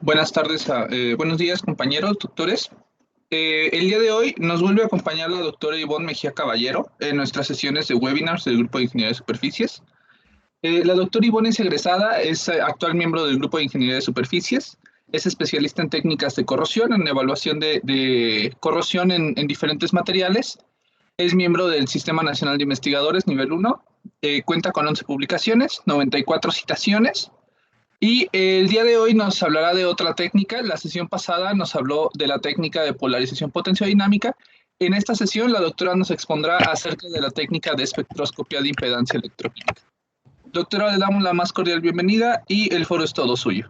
Buenas tardes, buenos días compañeros, doctores. El día de hoy nos vuelve a acompañar la doctora Ivonne Mejía Caballero en nuestras sesiones de webinars del Grupo de Ingeniería de Superficies. La doctora Ivonne es egresada, es actual miembro del Grupo de Ingeniería de Superficies, es especialista en técnicas de corrosión, en evaluación de corrosión en diferentes materiales, es miembro del Sistema Nacional de Investigadores Nivel 1, cuenta con 11 publicaciones, 94 citaciones, y el día de hoy nos hablará de otra técnica. La sesión pasada nos habló de la técnica de polarización potenciodinámica. En esta sesión, la doctora nos expondrá acerca de la técnica de espectroscopía de impedancia electroquímica. Doctora, le damos la más cordial bienvenida y el foro es todo suyo.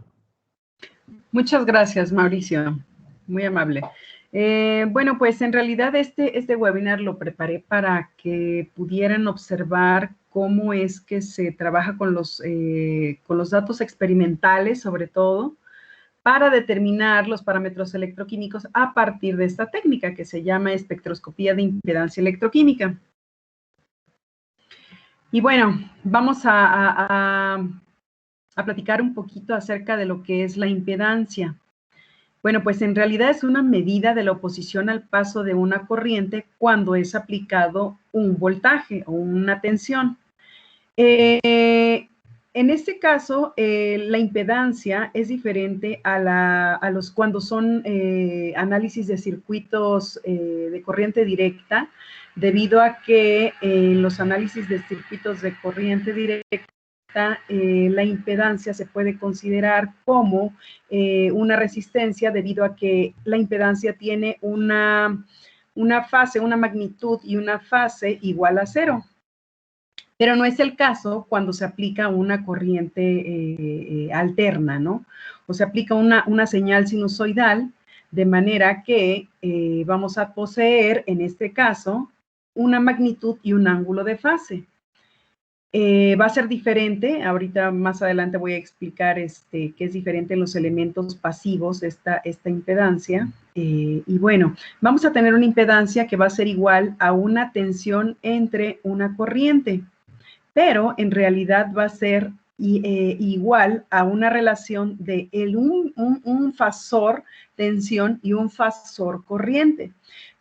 Muchas gracias, Mauricio. Muy amable. Bueno, pues en realidad este webinar lo preparé para que pudieran observar cómo es que se trabaja con los datos experimentales, sobre todo, para determinar los parámetros electroquímicos a partir de esta técnica que se llama espectroscopía de impedancia electroquímica. Y bueno, vamos a platicar un poquito acerca de lo que es la impedancia. Bueno, pues en realidad es una medida de la oposición al paso de una corriente cuando es aplicado un voltaje o una tensión. En este caso, la impedancia es diferente a los cuando son análisis de circuitos de corriente directa, debido a que en los análisis de circuitos de corriente directa, la impedancia se puede considerar como una resistencia debido a que la impedancia tiene una fase, una magnitud y una fase igual a cero. Pero no es el caso cuando se aplica una corriente alterna, ¿no? O se aplica una señal sinusoidal, de manera que vamos a poseer, en este caso, una magnitud y un ángulo de fase. Va a ser diferente, ahorita más adelante voy a explicar qué es diferente en los elementos pasivos de esta impedancia. Y bueno, vamos a tener una impedancia que va a ser igual a una tensión entre una corriente, pero en realidad va a ser igual a una relación de un fasor tensión y un fasor corriente.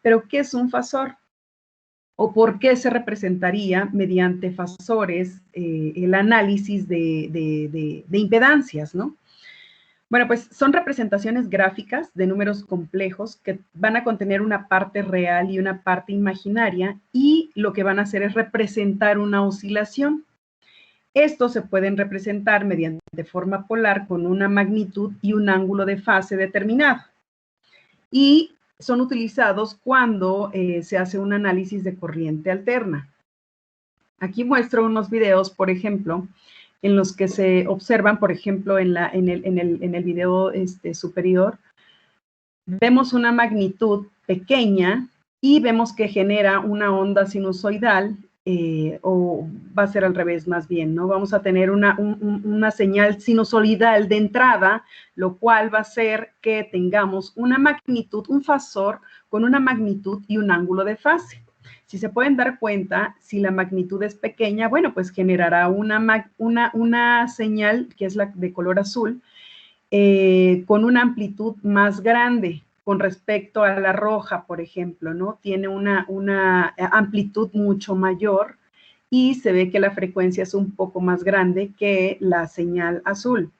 ¿Pero qué es un fasor? ¿O por qué se representaría mediante fasores el análisis de impedancias, ¿no? Bueno, pues son representaciones gráficas de números complejos que van a contener una parte real y una parte imaginaria, y lo que van a hacer es representar una oscilación. Estos se pueden representar mediante forma polar con una magnitud y un ángulo de fase determinado. Y son utilizados cuando se hace un análisis de corriente alterna. Aquí muestro unos videos, por ejemplo, en los que se observan, por ejemplo, en el video superior, vemos una magnitud pequeña y vemos que genera una onda sinusoidal, o va a ser al revés más bien, ¿no? Vamos a tener una señal sinusoidal de entrada, lo cual va a hacer que tengamos una magnitud, un fasor con una magnitud y un ángulo de fase. Si se pueden dar cuenta, si la magnitud es pequeña, bueno, pues generará una señal que es la de color azul, con una amplitud más grande con respecto a la roja, por ejemplo, ¿no? Tiene una amplitud mucho mayor y se ve que la frecuencia es un poco más grande que la señal azul.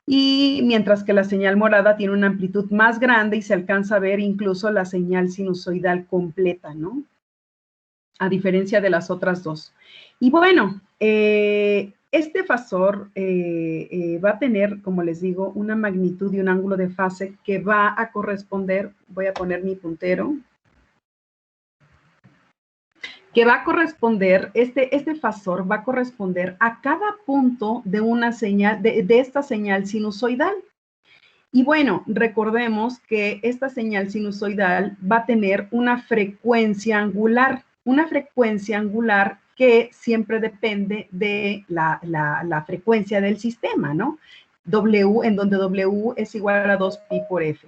Y mientras que la señal morada tiene una amplitud más grande y se alcanza a ver incluso la señal sinusoidal completa, ¿no? A diferencia de las otras dos. Y bueno, este fasor va a tener, como les digo, una magnitud y un ángulo de fase que va a corresponder, voy a poner mi puntero, que va a corresponder, este fasor va a corresponder a cada punto de una señal, de esta señal sinusoidal. Y bueno, recordemos que esta señal sinusoidal va a tener una frecuencia angular que siempre depende de la frecuencia del sistema, ¿no? W, en donde W es igual a 2pi por F.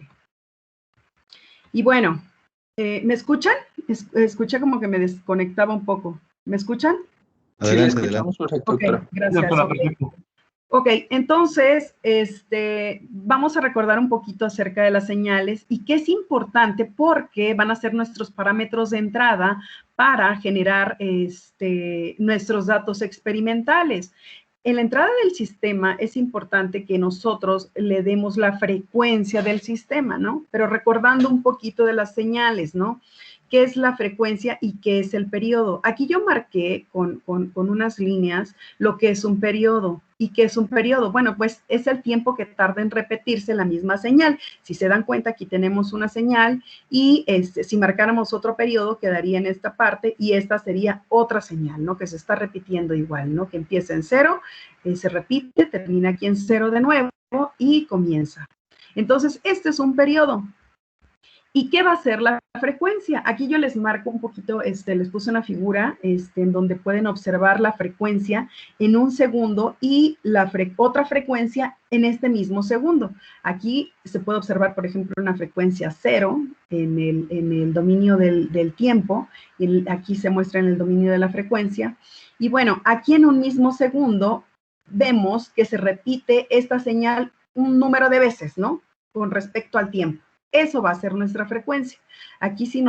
Y bueno, ¿me escuchan? Escuché como que me desconectaba un poco. ¿Me escuchan? Sí, le escuchamos perfecto, ok, doctora. gracias. Doctora, perfecto. Ok, entonces, vamos a recordar un poquito acerca de las señales y qué es importante porque van a ser nuestros parámetros de entrada para generar nuestros datos experimentales. En la entrada del sistema es importante que nosotros le demos la frecuencia del sistema, ¿no? Pero recordando un poquito de las señales, ¿no? ¿Qué es la frecuencia y qué es el periodo? Aquí yo marqué con unas líneas lo que es un periodo. ¿Y qué es un periodo? Bueno, pues es el tiempo que tarda en repetirse la misma señal. Si se dan cuenta, aquí tenemos una señal y si marcáramos otro periodo, quedaría en esta parte y esta sería otra señal, ¿no? Que se está repitiendo igual, ¿no? Que empieza en 0, se repite, termina aquí en 0 de nuevo y comienza. Entonces, este es un periodo. ¿Y qué va a ser la frecuencia? Aquí yo les marco un poquito, les puse una figura en donde pueden observar la frecuencia en un segundo y la otra frecuencia en este mismo segundo. Aquí se puede observar, por ejemplo, una frecuencia 0 en el dominio del tiempo, y aquí se muestra en el dominio de la frecuencia. Y bueno, aquí en un mismo segundo vemos que se repite esta señal un número de veces, ¿no? Con respecto al tiempo. Eso va a ser nuestra frecuencia. Aquí si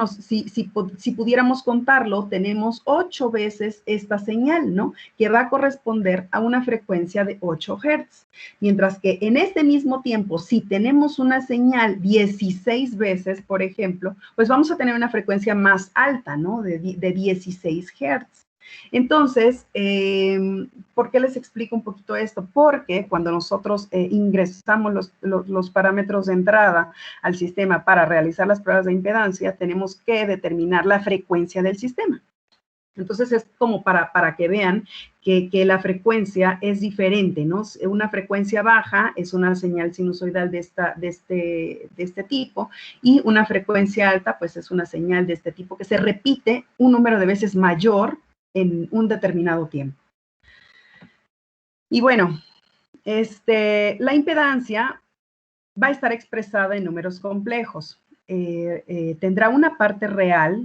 pudiéramos contarlo, tenemos 8 veces esta señal, ¿no? Que va a corresponder a una frecuencia de 8 Hz. Mientras que en este mismo tiempo, si tenemos una señal 16 veces, por ejemplo, pues vamos a tener una frecuencia más alta, ¿no? De 16 Hz. Entonces, ¿por qué les explico un poquito esto? Porque cuando nosotros ingresamos los parámetros de entrada al sistema para realizar las pruebas de impedancia, tenemos que determinar la frecuencia del sistema. Entonces, es como para que vean que la frecuencia es diferente, ¿no? Una frecuencia baja es una señal sinusoidal de este tipo, y una frecuencia alta, pues es una señal de este tipo que se repite un número de veces mayor en un determinado tiempo. Y bueno, la impedancia va a estar expresada en números complejos. Tendrá una parte real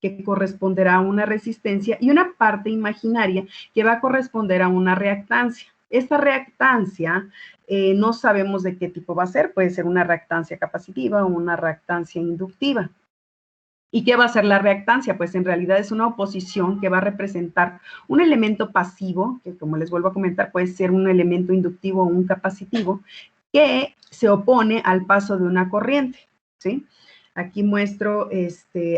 que corresponderá a una resistencia y una parte imaginaria que va a corresponder a una reactancia. Esta reactancia no sabemos de qué tipo va a ser, puede ser una reactancia capacitiva o una reactancia inductiva. ¿Y qué va a ser la reactancia? Pues en realidad es una oposición que va a representar un elemento pasivo, que como les vuelvo a comentar, puede ser un elemento inductivo o un capacitivo, que se opone al paso de una corriente, ¿sí? Aquí muestro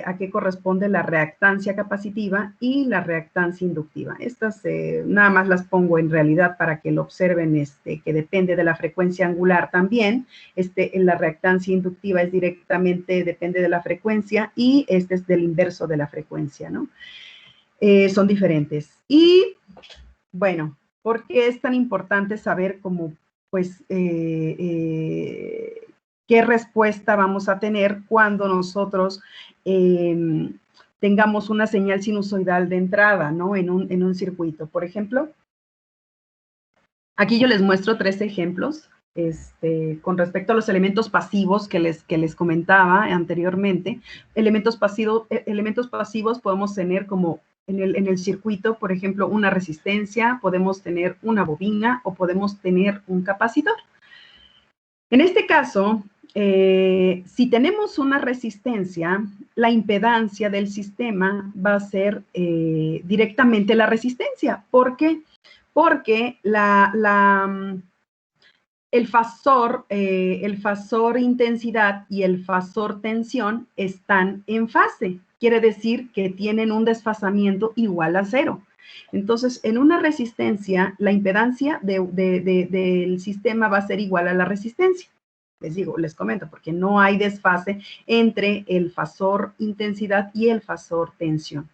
a qué corresponde la reactancia capacitiva y la reactancia inductiva. Estas nada más las pongo en realidad para que lo observen, que depende de la frecuencia angular también. En la reactancia inductiva es directamente, depende de la frecuencia, y este es del inverso de la frecuencia, ¿no? Son diferentes. Y, bueno, ¿por qué es tan importante saber cómo, pues, qué respuesta vamos a tener cuando nosotros tengamos una señal sinusoidal de entrada, ¿no? En un circuito. Por ejemplo, aquí yo les muestro 3 ejemplos con respecto a los elementos pasivos que les comentaba anteriormente. Elementos pasivos podemos tener como en el circuito, por ejemplo, una resistencia, podemos tener una bobina o podemos tener un capacitor. En este caso, si tenemos una resistencia, la impedancia del sistema va a ser directamente la resistencia. ¿Por qué? Porque el fasor intensidad y el fasor tensión están en fase. Quiere decir que tienen un desfasamiento igual a 0. Entonces, en una resistencia, la impedancia del sistema va a ser igual a la resistencia. Les comento, porque no hay desfase entre el fasor intensidad y el fasor tensión.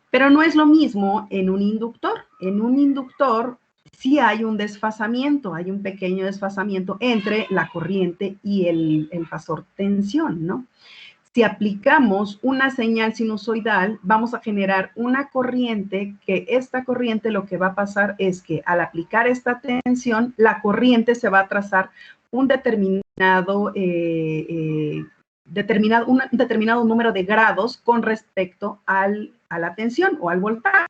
Pero no es lo mismo en un inductor. En un inductor sí hay un desfasamiento, hay un pequeño desfasamiento entre la corriente y el fasor tensión, ¿no? Si aplicamos una señal sinusoidal, vamos a generar una corriente, que esta corriente lo que va a pasar es que al aplicar esta tensión, la corriente se va a trazar un determinado número de grados con respecto a la tensión o al voltaje.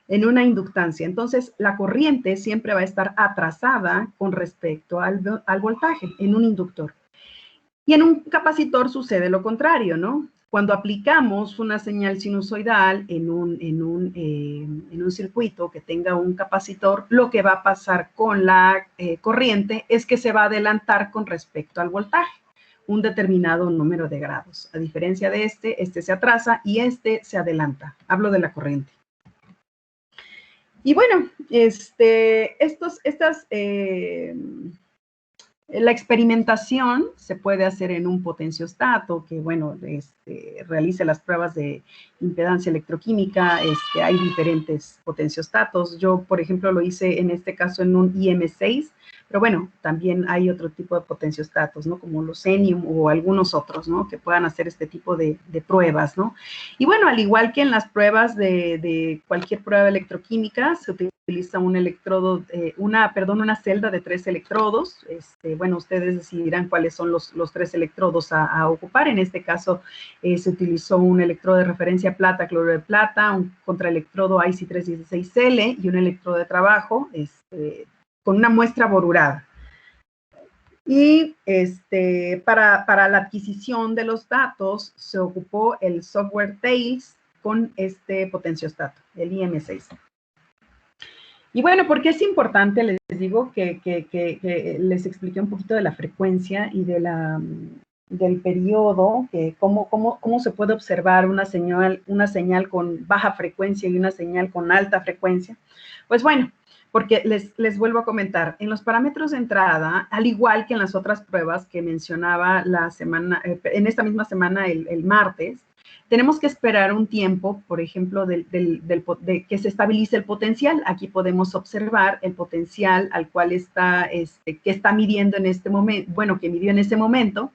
en una inductancia. Entonces, la corriente siempre va a estar atrasada con respecto al voltaje en un inductor. Y en un capacitor sucede lo contrario, ¿no? Cuando aplicamos una señal sinusoidal en un circuito que tenga un capacitor, lo que va a pasar con la corriente es que se va a adelantar con respecto al voltaje, un determinado número de grados. A diferencia de este se atrasa y este se adelanta. Hablo de la corriente. Y bueno, la experimentación se puede hacer en un potenciostato que, bueno, realice las pruebas de impedancia electroquímica. Hay diferentes potenciostatos. Yo, por ejemplo, lo hice en este caso en un IM6, pero bueno, también hay otro tipo de potenciostatos, ¿no? Como los Xenium o algunos otros, ¿no? Que puedan hacer este tipo de pruebas, ¿no? Y bueno, al igual que en las pruebas de cualquier prueba electroquímica, se utiliza un electrodo, una celda de 3 electrodos. Bueno, ustedes decidirán cuáles son los 3 electrodos a ocupar. En este caso, se utilizó un electrodo de referencia plata, cloruro de plata, un contraelectrodo IC316L y un electrodo de trabajo, con una muestra borurada. Y para la adquisición de los datos se ocupó el software Tails con este potenciostato, el IM6. Y bueno, ¿por qué es importante? Les digo que les expliqué un poquito de la frecuencia y del periodo, cómo se puede observar una señal con baja frecuencia y una señal con alta frecuencia. Pues bueno, porque les vuelvo a comentar, en los parámetros de entrada, al igual que en las otras pruebas que mencionaba en esta misma semana, el martes, tenemos que esperar un tiempo, por ejemplo, de que se estabilice el potencial. Aquí podemos observar el potencial al cual que está midiendo en este momento, bueno, que midió en ese momento,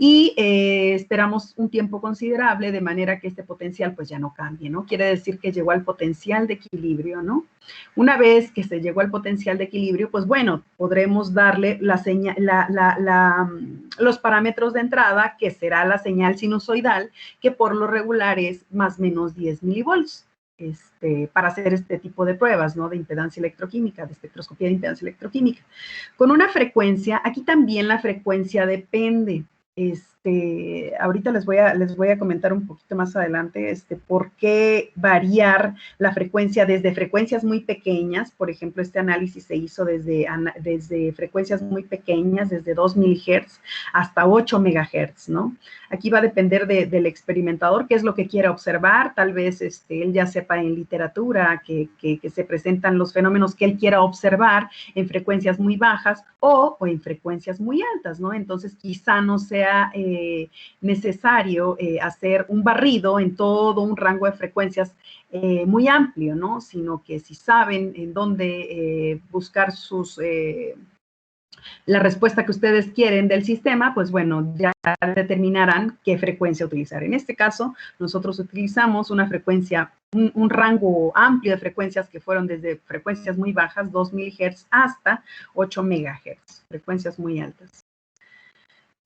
y esperamos un tiempo considerable de manera que este potencial pues ya no cambie, ¿no? Quiere decir que llegó al potencial de equilibrio, ¿no? Una vez que se llegó al potencial de equilibrio, pues bueno, podremos darle los parámetros de entrada, que será la señal sinusoidal, que por lo regular es más o menos 10 milivolts. Para hacer este tipo de pruebas, ¿no? De impedancia electroquímica, de espectroscopía de impedancia electroquímica. Con una frecuencia, aquí también la frecuencia depende. Ahorita les voy a comentar un poquito más adelante por qué variar la frecuencia desde frecuencias muy pequeñas. Por ejemplo, este análisis se hizo desde frecuencias muy pequeñas, desde 2 MHz hasta 8 MHz, ¿no? Aquí va a depender del experimentador, qué es lo que quiera observar. Tal vez él ya sepa en literatura que se presentan los fenómenos que él quiera observar en frecuencias muy bajas o en frecuencias muy altas, ¿no? Entonces, quizá no sea necesario hacer un barrido en todo un rango de frecuencias muy amplio, ¿no? Sino que si saben en dónde buscar la respuesta que ustedes quieren del sistema, pues bueno, ya determinarán qué frecuencia utilizar. En este caso, nosotros utilizamos una frecuencia, un rango amplio de frecuencias que fueron desde frecuencias muy bajas, 2 MHz, hasta 8 MHz, frecuencias muy altas.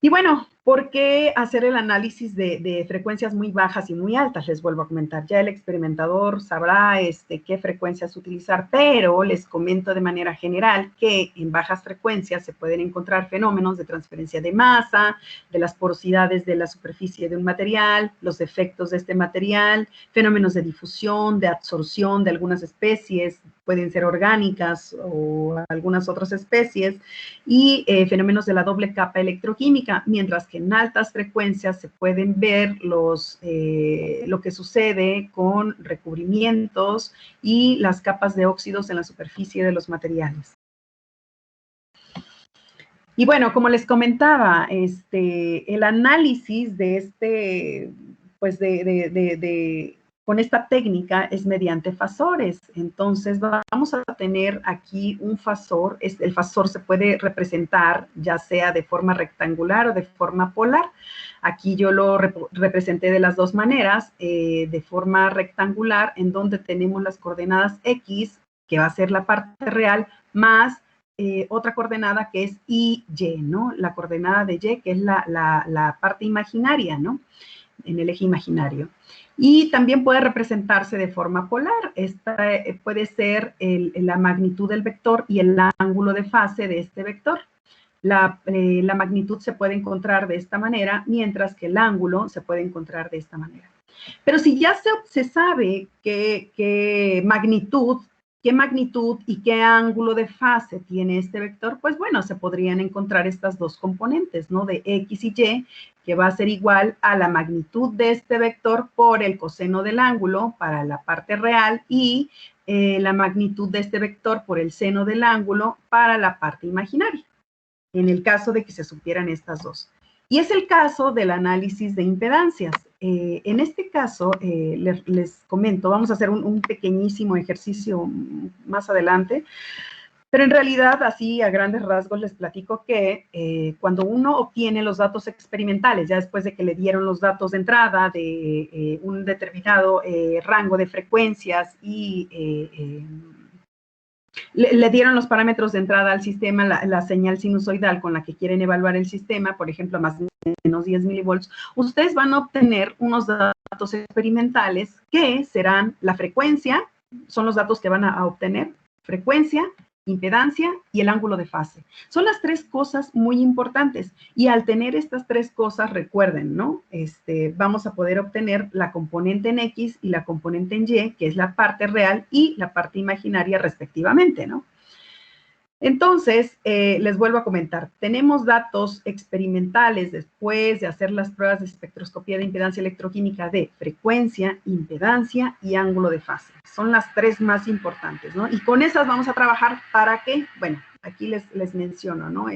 Y bueno, ¿por qué hacer el análisis de frecuencias muy bajas y muy altas? Les vuelvo a comentar, ya el experimentador sabrá qué frecuencias utilizar, pero les comento de manera general que en bajas frecuencias se pueden encontrar fenómenos de transferencia de masa, de las porosidades de la superficie de un material, los efectos de este material, fenómenos de difusión, de absorción de algunas especies, pueden ser orgánicas o algunas otras especies, y fenómenos de la doble capa electroquímica, mientras que en altas frecuencias se pueden ver lo que sucede con recubrimientos y las capas de óxidos en la superficie de los materiales. Y bueno, como les comentaba, el análisis de con esta técnica es mediante fasores. Entonces, vamos a tener aquí un fasor. El fasor se puede representar ya sea de forma rectangular o de forma polar. Aquí yo lo representé de las dos maneras, de forma rectangular, en donde tenemos las coordenadas X, que va a ser la parte real, más otra coordenada que es Y, ¿no? La coordenada de Y, que es la parte imaginaria, ¿no? En el eje imaginario. Y también puede representarse de forma polar. Esta puede ser la magnitud del vector y el ángulo de fase de este vector. La magnitud se puede encontrar de esta manera, mientras que el ángulo se puede encontrar de esta manera. Pero si ya se sabe qué magnitud y qué ángulo de fase tiene este vector, pues bueno, se podrían encontrar estas dos componentes, ¿no? De X y Y, que va a ser igual a la magnitud de este vector por el coseno del ángulo para la parte real y la magnitud de este vector por el seno del ángulo para la parte imaginaria, en el caso de que se supieran estas dos. Y es el caso del análisis de impedancias. En este caso, les comento, vamos a hacer un pequeñísimo ejercicio más adelante, pero en realidad, así a grandes rasgos, les platico que cuando uno obtiene los datos experimentales, ya después de que le dieron los datos de entrada de un determinado rango de frecuencias y le dieron los parámetros de entrada al sistema, la señal sinusoidal con la que quieren evaluar el sistema, por ejemplo, más o menos 10 milivolts, ustedes van a obtener unos datos experimentales que serán la frecuencia, son los datos que van a obtener, frecuencia, impedancia y el ángulo de fase. Son las tres cosas muy importantes y al tener estas tres cosas, recuerden, ¿no? Vamos a poder obtener la componente en X y la componente en Y, que es la parte real y la parte imaginaria respectivamente, ¿no? Entonces, les vuelvo a comentar, tenemos datos experimentales después de hacer las pruebas de espectroscopía de impedancia electroquímica de frecuencia, impedancia y ángulo de fase. Son las tres más importantes, ¿no? Y con esas vamos a trabajar para qué. Bueno, aquí les menciono, ¿no?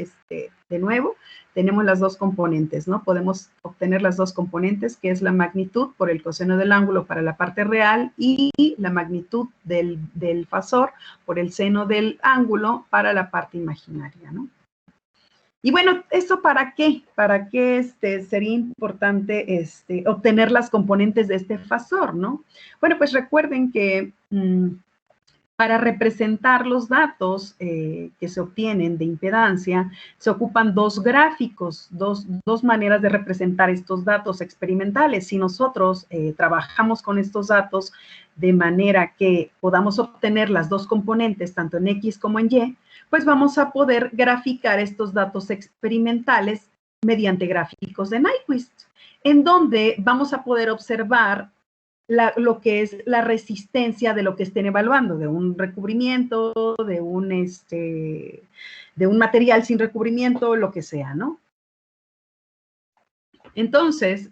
De nuevo, tenemos las dos componentes, ¿no? Podemos obtener las dos componentes, que es la magnitud por el coseno del ángulo para la parte real y la magnitud del fasor por el seno del ángulo para la parte imaginaria, ¿no? Y bueno, ¿eso para qué? ¿Para qué sería importante obtener las componentes de este fasor, no? Bueno, pues recuerden que para representar los datos que se obtienen de impedancia, se ocupan dos gráficos, dos maneras de representar estos datos experimentales. Si nosotros trabajamos con estos datos de manera que podamos obtener las dos componentes, tanto en X como en Y, pues vamos a poder graficar estos datos experimentales mediante gráficos de Nyquist, en donde vamos a poder observar lo que es la resistencia de lo que estén evaluando, de un recubrimiento, de un material sin recubrimiento, lo que sea, ¿no? Entonces,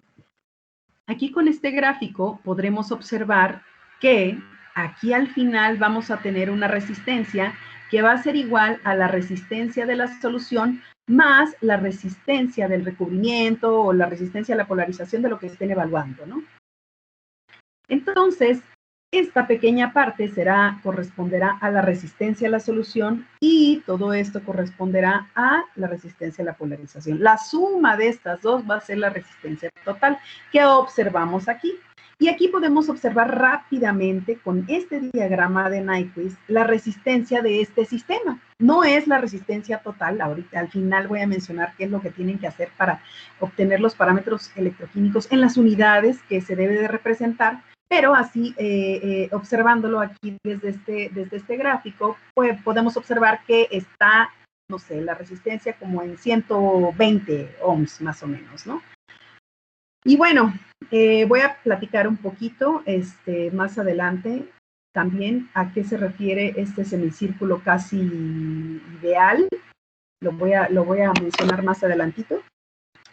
aquí con este gráfico podremos observar que aquí al final vamos a tener una resistencia que va a ser igual a la resistencia de la solución más la resistencia del recubrimiento o la resistencia a la polarización de lo que estén evaluando, ¿no? Entonces, esta pequeña parte corresponderá a la resistencia a la solución y todo esto corresponderá a la resistencia a la polarización. La suma de estas dos va a ser la resistencia total que observamos aquí. Y aquí podemos observar rápidamente con este diagrama de Nyquist la resistencia de este sistema. No es la resistencia total, ahorita al final voy a mencionar qué es lo que tienen que hacer para obtener los parámetros electroquímicos en las unidades que se debe de representar, pero así, observándolo aquí desde este gráfico, pues podemos observar que está, no sé, la resistencia como en 120 ohms más o menos, ¿no? Y bueno, voy a platicar un poquito más adelante también a qué se refiere este semicírculo casi ideal. Lo voy a mencionar más adelantito.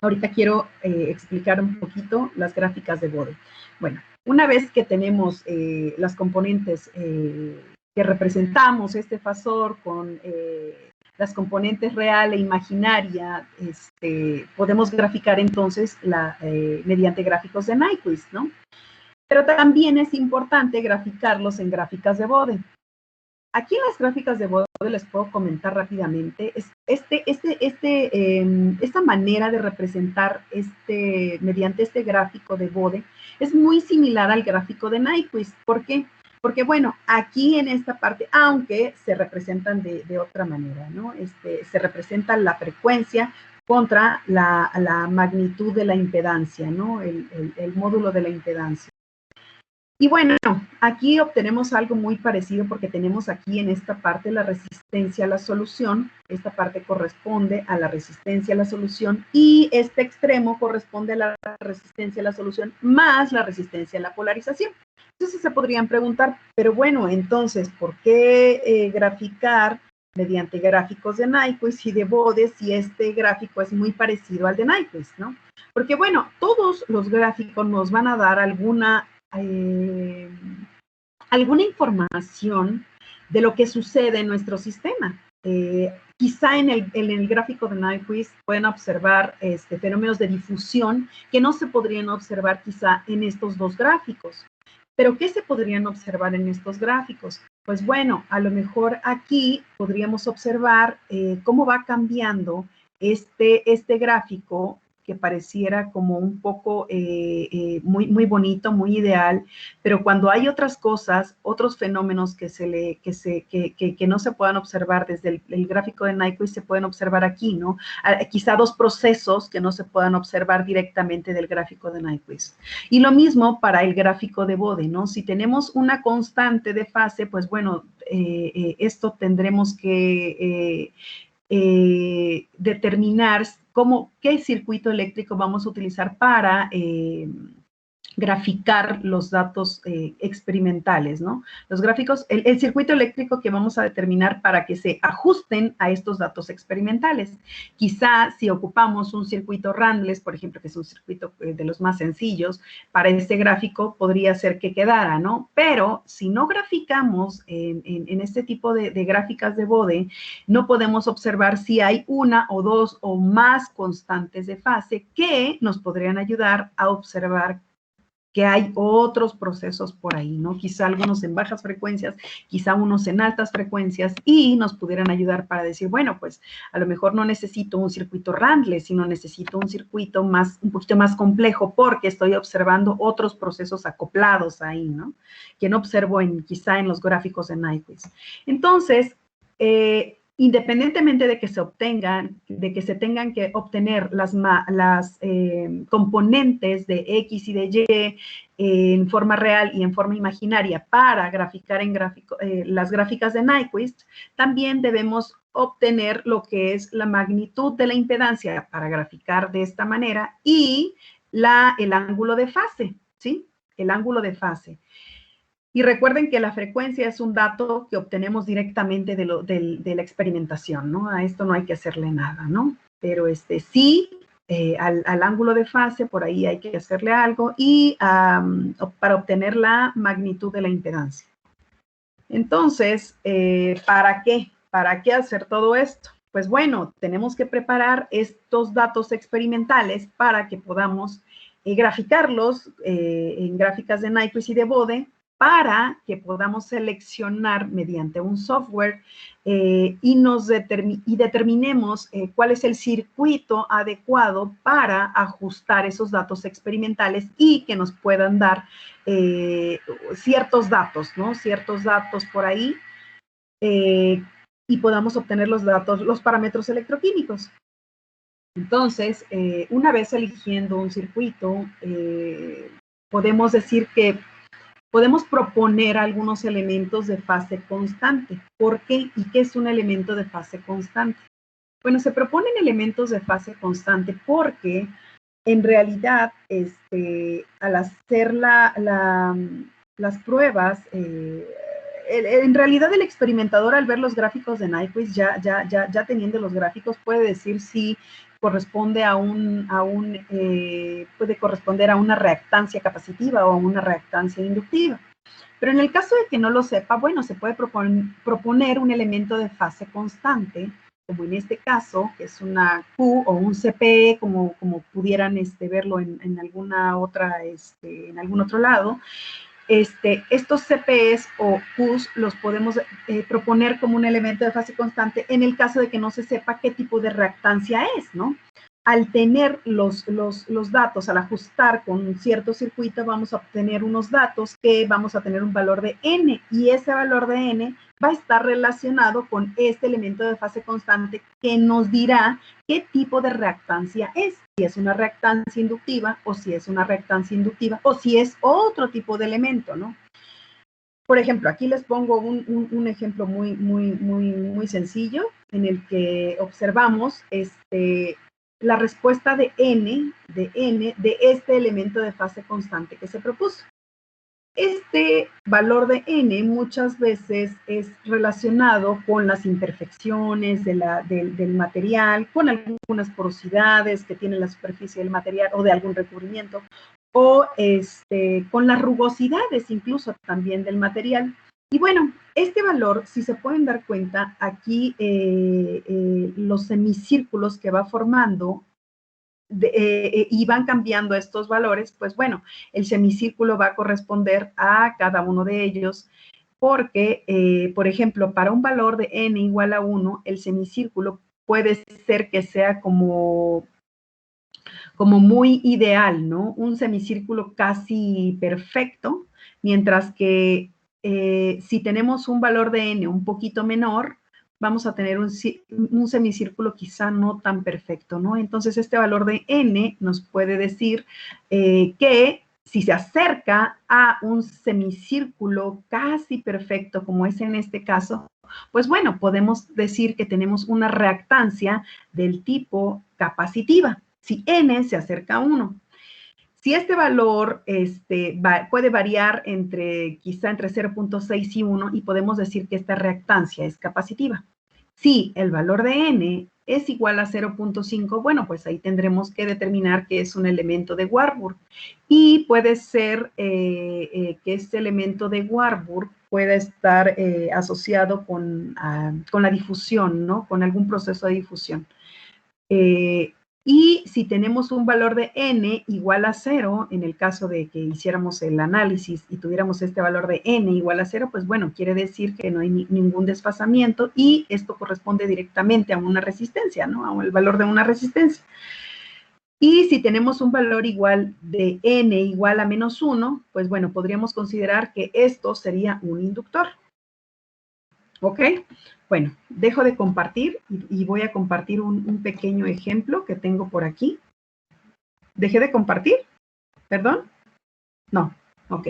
Ahorita quiero explicar un poquito las gráficas de Bode. Bueno, una vez que tenemos las componentes que representamos este fasor con las componentes real e imaginaria, podemos graficar entonces mediante gráficos de Nyquist, ¿no? Pero también es importante graficarlos en gráficas de Bode. Aquí en las gráficas de Bode les puedo comentar rápidamente, esta manera de representar mediante este gráfico de Bode es muy similar al gráfico de Nyquist. ¿Por qué? Porque, bueno, aquí en esta parte, aunque se representan de otra manera, ¿no? Se representa la frecuencia contra la magnitud de la impedancia, ¿no? El módulo de la impedancia. Y bueno, aquí obtenemos algo muy parecido porque tenemos aquí en esta parte la resistencia a la solución. Esta parte corresponde a la resistencia a la solución y este extremo corresponde a la resistencia a la solución más la resistencia a la polarización. Entonces se podrían preguntar, pero bueno, entonces, ¿por qué graficar mediante gráficos de Nyquist y de Bode si este gráfico es muy parecido al de Nyquist, ¿no? Porque bueno, todos los gráficos nos van a dar alguna información de lo que sucede en nuestro sistema. Quizá en el gráfico de Nyquist pueden observar fenómenos de difusión que no se podrían observar quizá en estos dos gráficos. ¿Pero qué se podrían observar en estos gráficos? Pues bueno, a lo mejor aquí podríamos observar cómo va cambiando este gráfico que pareciera como un poco muy bonito, muy ideal, pero cuando hay otras cosas, otros fenómenos que no se puedan observar desde el gráfico de Nyquist, se pueden observar aquí, ¿no? Quizá dos procesos que no se puedan observar directamente del gráfico de Nyquist. Y lo mismo para el gráfico de Bode, ¿no? Si tenemos una constante de fase, pues bueno, esto tendremos que determinar qué circuito eléctrico vamos a utilizar para graficar los datos experimentales, ¿no? Los gráficos, el circuito eléctrico que vamos a determinar para que se ajusten a estos datos experimentales. Quizá si ocupamos un circuito Randles, por ejemplo, que es un circuito de los más sencillos, para este gráfico podría ser que quedara, ¿no? Pero si no graficamos en este tipo de gráficas de Bode, no podemos observar si hay una o dos o más constantes de fase que nos podrían ayudar a observar que hay otros procesos por ahí, ¿no? Quizá algunos en bajas frecuencias, quizá unos en altas frecuencias y nos pudieran ayudar para decir, bueno, pues a lo mejor no necesito un circuito Randles, sino necesito un circuito un poquito más complejo porque estoy observando otros procesos acoplados ahí, ¿no? Que no observo quizá en los gráficos de Nyquist. Entonces, independientemente de que se tengan que obtener las componentes de X y de Y en forma real y en forma imaginaria para graficar las gráficas de Nyquist, también debemos obtener lo que es la magnitud de la impedancia para graficar de esta manera y el ángulo de fase, ¿sí? El ángulo de fase. Y recuerden que la frecuencia es un dato que obtenemos directamente de la experimentación, ¿no? A esto no hay que hacerle nada, ¿no? Pero sí, al ángulo de fase, por ahí hay que hacerle algo y para obtener la magnitud de la impedancia. Entonces, ¿para qué? ¿Para qué hacer todo esto? Pues bueno, tenemos que preparar estos datos experimentales para que podamos graficarlos en gráficas de Nyquist y de Bode, para que podamos seleccionar mediante un software y determinemos cuál es el circuito adecuado para ajustar esos datos experimentales y que nos puedan dar ciertos datos, ¿no? Ciertos datos por ahí y podamos obtener los parámetros electroquímicos. Entonces, una vez eligiendo un circuito, podemos decir que podemos proponer algunos elementos de fase constante. ¿Por qué? ¿Y qué es un elemento de fase constante? Bueno, se proponen elementos de fase constante porque en realidad, al hacer las pruebas, en realidad el experimentador al ver los gráficos de Nyquist, ya teniendo los gráficos, puede decir si corresponde puede corresponder a una reactancia capacitiva o a una reactancia inductiva. Pero en el caso de que no lo sepa, bueno, se puede proponer un elemento de fase constante, como en este caso, que es una Q o un CPE, como pudieran verlo en alguna otra, en algún otro lado. Estos CPEs o Qs los podemos proponer como un elemento de fase constante en el caso de que no se sepa qué tipo de reactancia es, ¿no? Al tener los datos, al ajustar con un cierto circuito, vamos a obtener unos datos que vamos a tener un valor de N, y ese valor de N va a estar relacionado con este elemento de fase constante que nos dirá qué tipo de reactancia es, si es una reactancia inductiva o si es una reactancia inductiva o si es otro tipo de elemento, ¿no? Por ejemplo, aquí les pongo un ejemplo muy sencillo en el que observamos la respuesta de n de este elemento de fase constante que se propuso. Este valor de n muchas veces es relacionado con las imperfecciones del material, con algunas porosidades que tiene la superficie del material o de algún recubrimiento, o con las rugosidades incluso también del material. Y bueno, este valor, si se pueden dar cuenta, aquí los semicírculos que va formando y van cambiando estos valores, pues bueno, el semicírculo va a corresponder a cada uno de ellos, porque, por ejemplo, para un valor de n igual a 1, el semicírculo puede ser que sea como muy ideal, ¿no? Un semicírculo casi perfecto, mientras que si tenemos un valor de n un poquito menor, vamos a tener un semicírculo quizá no tan perfecto, ¿no? Entonces, este valor de n nos puede decir que si se acerca a un semicírculo casi perfecto, como es en este caso, pues bueno, podemos decir que tenemos una reactancia del tipo capacitiva, si n se acerca a 1. Si este valor puede variar quizá entre 0.6 y 1, y podemos decir que esta reactancia es capacitiva. Si el valor de n es igual a 0.5, bueno, pues ahí tendremos que determinar que es un elemento de Warburg. Y puede ser que este elemento de Warburg pueda estar asociado con la difusión, ¿no? Con algún proceso de difusión. Y si tenemos un valor de n igual a 0, en el caso de que hiciéramos el análisis y tuviéramos este valor de n igual a 0, pues bueno, quiere decir que no hay ningún desfasamiento y esto corresponde directamente a una resistencia, ¿no? A el valor de una resistencia. Y si tenemos un valor igual de n igual a menos 1, pues bueno, podríamos considerar que esto sería un inductor. ¿Ok? Bueno, dejo de compartir y voy a compartir un pequeño ejemplo que tengo por aquí. ¿Dejé de compartir? ¿Perdón? No, ok.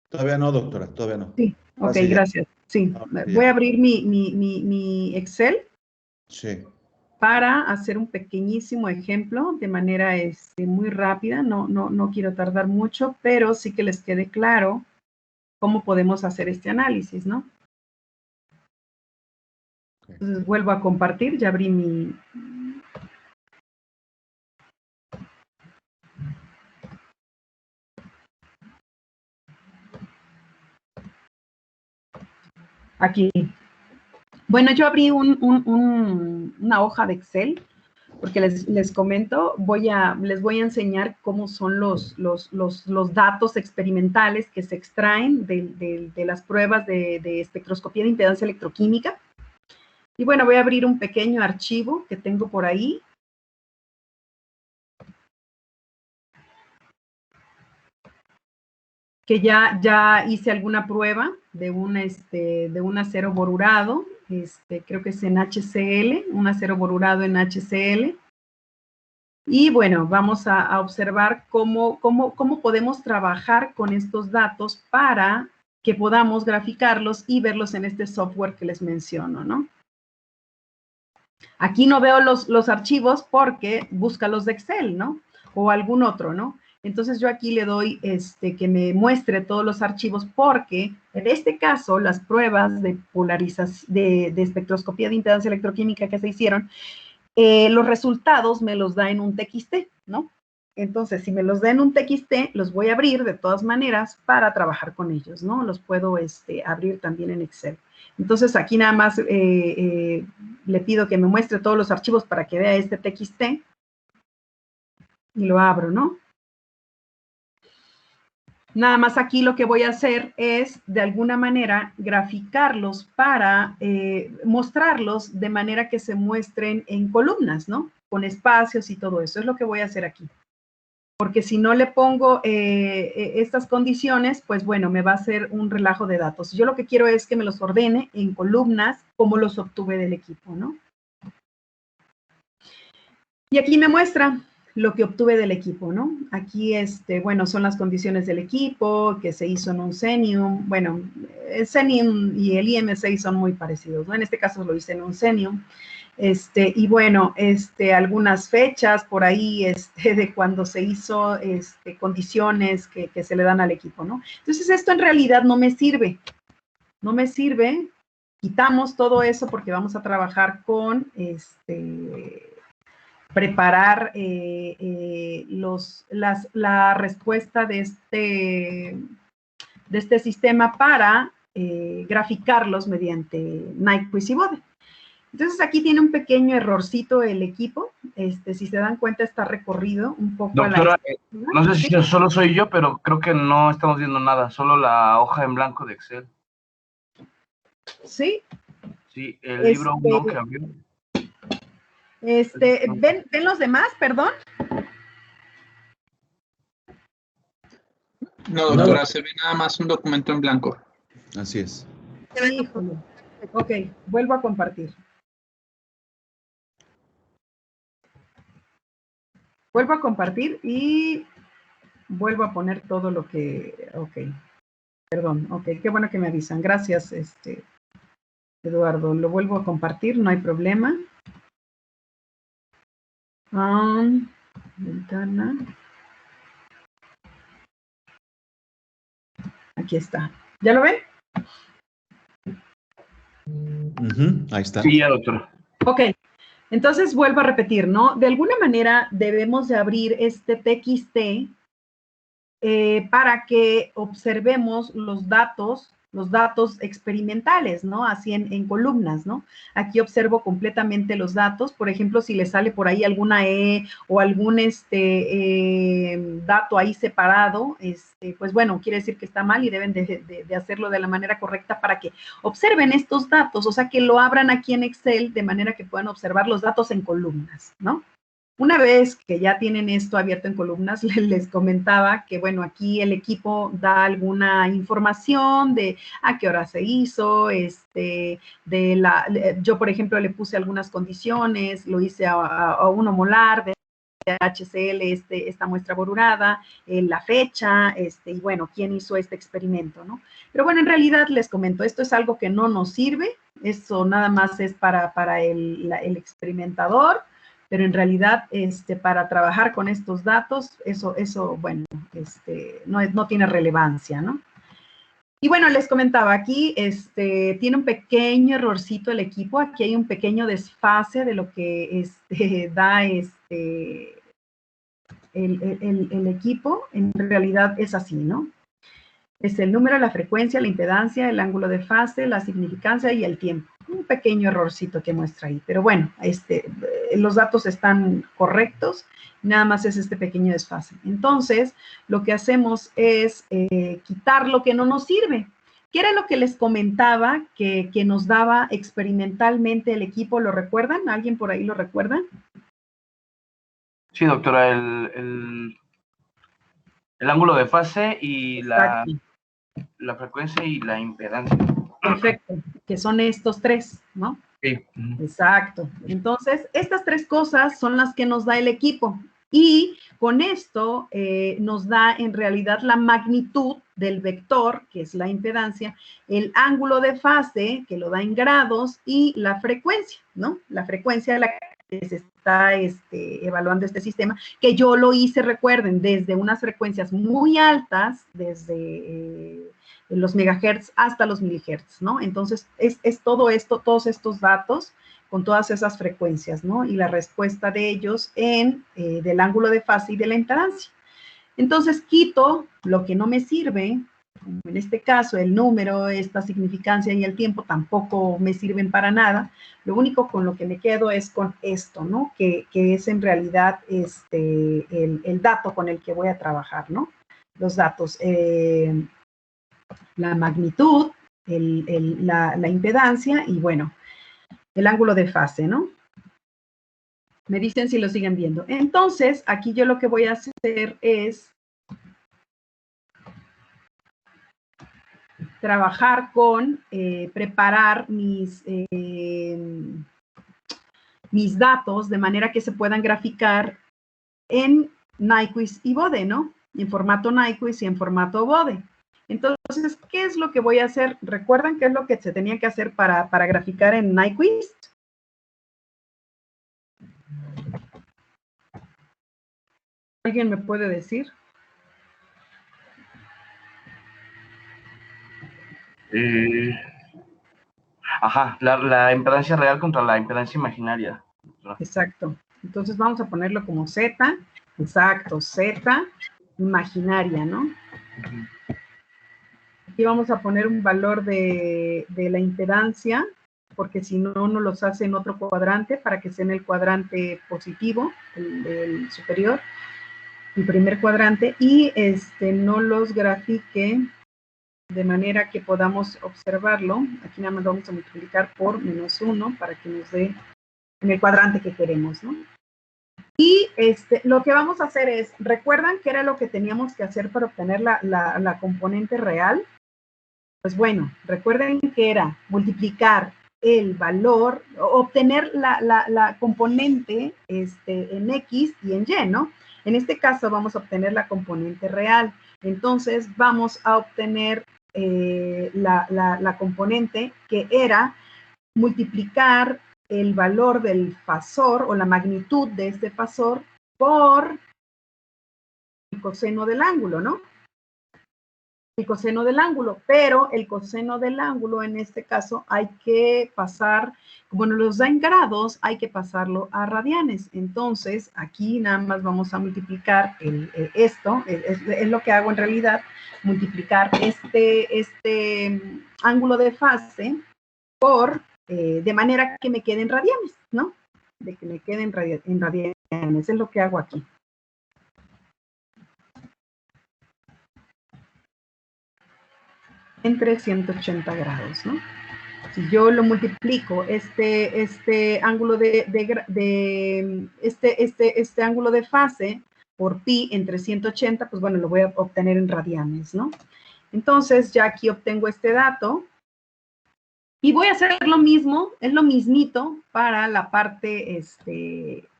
Todavía no, doctora, todavía no. Sí, ok, gracias. Sí, voy a abrir mi Excel. Sí. Para hacer un pequeñísimo ejemplo de manera muy rápida. No quiero tardar mucho, pero sí que les quede claro cómo podemos hacer este análisis, ¿no? Entonces vuelvo a compartir, ya abrí mi... Aquí. Bueno, yo abrí una hoja de Excel, porque les comento, les voy a enseñar cómo son los datos experimentales que se extraen de las pruebas de espectroscopía de impedancia electroquímica. Y bueno, voy a abrir un pequeño archivo que tengo por ahí. Que ya hice alguna prueba de un acero borurado, creo que es en HCl, un acero borurado en HCl. Y bueno, vamos a observar cómo podemos trabajar con estos datos para que podamos graficarlos y verlos en este software que les menciono, ¿no? Aquí no veo los archivos porque búscalos de Excel, ¿no? O algún otro, ¿no? Entonces yo aquí le doy que me muestre todos los archivos porque en este caso las pruebas de polarización, de espectroscopía de impedancia electroquímica que se hicieron, los resultados me los da en un TXT, ¿no? Entonces, si me los da en un TXT, los voy a abrir de todas maneras para trabajar con ellos, ¿no? Los puedo abrir también en Excel. Entonces, aquí nada más le pido que me muestre todos los archivos para que vea este TXT y lo abro, ¿no? Nada más aquí lo que voy a hacer es, de alguna manera, graficarlos para mostrarlos de manera que se muestren en columnas, ¿no? Con espacios y todo eso. Es lo que voy a hacer aquí. porque si no le pongo estas condiciones, pues bueno, me va a hacer un relajo de datos. Yo lo que quiero es que me los ordene en columnas como los obtuve del equipo, ¿no? Y aquí me muestra lo que obtuve del equipo, ¿no? Aquí, bueno, son las condiciones del equipo, que se hizo en un Xenium. Bueno, el Xenium y el IM6 son muy parecidos, ¿no? En este caso lo hice en un Xenium. Y bueno, algunas fechas por ahí, de cuando se hizo, condiciones que se le dan al equipo, ¿no? Entonces, esto en realidad no me sirve. No me sirve. Quitamos todo eso porque vamos a trabajar con, preparar la respuesta de este sistema para graficarlos mediante Nyquist y Bode. Entonces aquí tiene un pequeño errorcito el equipo. Si se dan cuenta, está recorrido un poco. Doctora, a la... no sé si solo soy yo, pero creo que no estamos viendo nada, solo la hoja en blanco de Excel. Sí. Sí, el libro 1 que abrió. ¿Ven los demás? Perdón. No, doctora, se ve nada más un documento en blanco. Así es. Híjole. Ok, vuelvo a compartir. Vuelvo a compartir y vuelvo a poner todo lo que... Ok, perdón, ok, qué bueno que me avisan. Gracias, Eduardo. Lo vuelvo a compartir, no hay problema. Ventana. Aquí está. ¿Ya lo ven? Ahí está. Sí, ya, doctora. Ok, entonces vuelvo a repetir, ¿no? De alguna manera debemos de abrir este TXT para que observemos los datos experimentales, ¿no? Así en columnas, ¿no? Aquí observo completamente los datos. Por ejemplo, si le sale por ahí alguna E o algún dato ahí separado, pues bueno, quiere decir que está mal y deben de hacerlo de la manera correcta para que observen estos datos, o sea, que lo abran aquí en Excel de manera que puedan observar los datos en columnas, ¿no? Una vez que ya tienen esto abierto en columnas, les comentaba que, bueno, aquí el equipo da alguna información de a qué hora se hizo, yo, por ejemplo, le puse algunas condiciones, lo hice a 1 molar de HCl, esta muestra borurada, la fecha, y bueno, quién hizo este experimento, ¿no? Pero bueno, en realidad les comento, esto es algo que no nos sirve, eso nada más es para el experimentador, pero en realidad, para trabajar con estos datos, eso bueno, no tiene relevancia, ¿no? Y bueno, les comentaba aquí, tiene un pequeño errorcito el equipo, aquí hay un pequeño desfase de lo que da el equipo, en realidad es así, ¿no? Es el número, la frecuencia, la impedancia, el ángulo de fase, la significancia y el tiempo. Un pequeño errorcito que muestra ahí, pero bueno, los datos están correctos, nada más es este pequeño desfase. Entonces, lo que hacemos es quitar lo que no nos sirve. ¿Qué era lo que les comentaba que nos daba experimentalmente el equipo? ¿Lo recuerdan? ¿Alguien por ahí lo recuerda? Sí, doctora, el ángulo de fase y la frecuencia y la impedancia. Perfecto, que son estos tres, ¿no? Sí. Exacto. Entonces, estas tres cosas son las que nos da el equipo. Y con esto nos da en realidad la magnitud del vector, que es la impedancia, el ángulo de fase, que lo da en grados, y la frecuencia, ¿no? La frecuencia de la que se está evaluando este sistema, que yo lo hice, recuerden, desde unas frecuencias muy altas, desde los megahertz hasta los milihertz, ¿no? Entonces, es todo esto, todos estos datos con todas esas frecuencias, ¿no? Y la respuesta de ellos del ángulo de fase y de la impedancia. Entonces, quito lo que no me sirve, como en este caso el número, esta significancia y el tiempo tampoco me sirven para nada. Lo único con lo que me quedo es con esto, ¿no? Que es en realidad el dato con el que voy a trabajar, ¿no? Los datos. La magnitud, la impedancia y, bueno, el ángulo de fase, ¿no? Me dicen si lo siguen viendo. Entonces, aquí yo lo que voy a hacer es trabajar con preparar mis datos de manera que se puedan graficar en Nyquist y Bode, ¿no? En formato Nyquist y en formato Bode. Entonces, ¿qué es lo que voy a hacer? ¿Recuerdan qué es lo que se tenía que hacer para graficar en Nyquist? ¿Alguien me puede decir? Ajá, la impedancia real contra la impedancia imaginaria. Exacto. Entonces vamos a ponerlo como Z. Exacto, Z imaginaria, ¿no? Aquí vamos a poner un valor de la impedancia, porque si no, no los hace en otro cuadrante, para que sea en el cuadrante positivo, el superior, el primer cuadrante, y no los grafique de manera que podamos observarlo. Aquí nada más vamos a multiplicar por -1 para que nos dé en el cuadrante que queremos, ¿no? Y lo que vamos a hacer es, ¿recuerdan qué era lo que teníamos que hacer para obtener la componente real? Pues bueno, recuerden que era multiplicar el valor, obtener la componente en X y en Y, ¿no? En este caso vamos a obtener la componente real. Entonces vamos a obtener la componente que era multiplicar el valor del fasor o la magnitud de este fasor por el coseno del ángulo, ¿no? El coseno del ángulo, pero el coseno del ángulo en este caso hay que pasar, como nos los da en grados, hay que pasarlo a radianes. Entonces, aquí nada más vamos a multiplicar esto, es lo que hago en realidad, multiplicar este ángulo de fase por, de manera que me queden radianes, ¿no? De que me queden en radianes, es lo que hago aquí. Entre 180 grados, ¿no? Si yo lo multiplico, este ángulo este ángulo de fase por pi entre 180, pues bueno, lo voy a obtener en radianes, ¿no? Entonces, ya aquí obtengo este dato. Y voy a hacer lo mismo, es lo mismito para la parte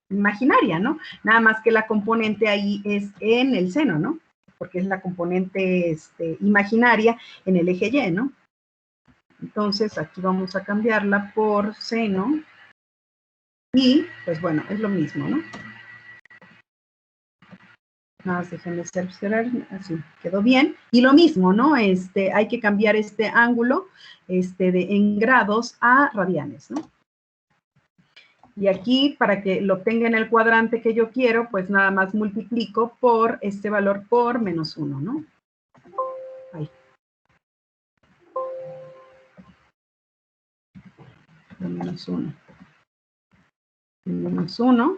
imaginaria, ¿no? Nada más que la componente ahí es en el seno, ¿no? Porque es la componente imaginaria en el eje Y, ¿no? Entonces, aquí vamos a cambiarla por seno. Y, pues bueno, es lo mismo, ¿no? Nada más déjenme cerrar, así, quedó bien. Y lo mismo, ¿no? Hay que cambiar este ángulo en grados a radianes, ¿no? Y aquí, para que lo tenga en el cuadrante que yo quiero, pues nada más multiplico por este valor por -1, ¿no? Ahí. -1. -1.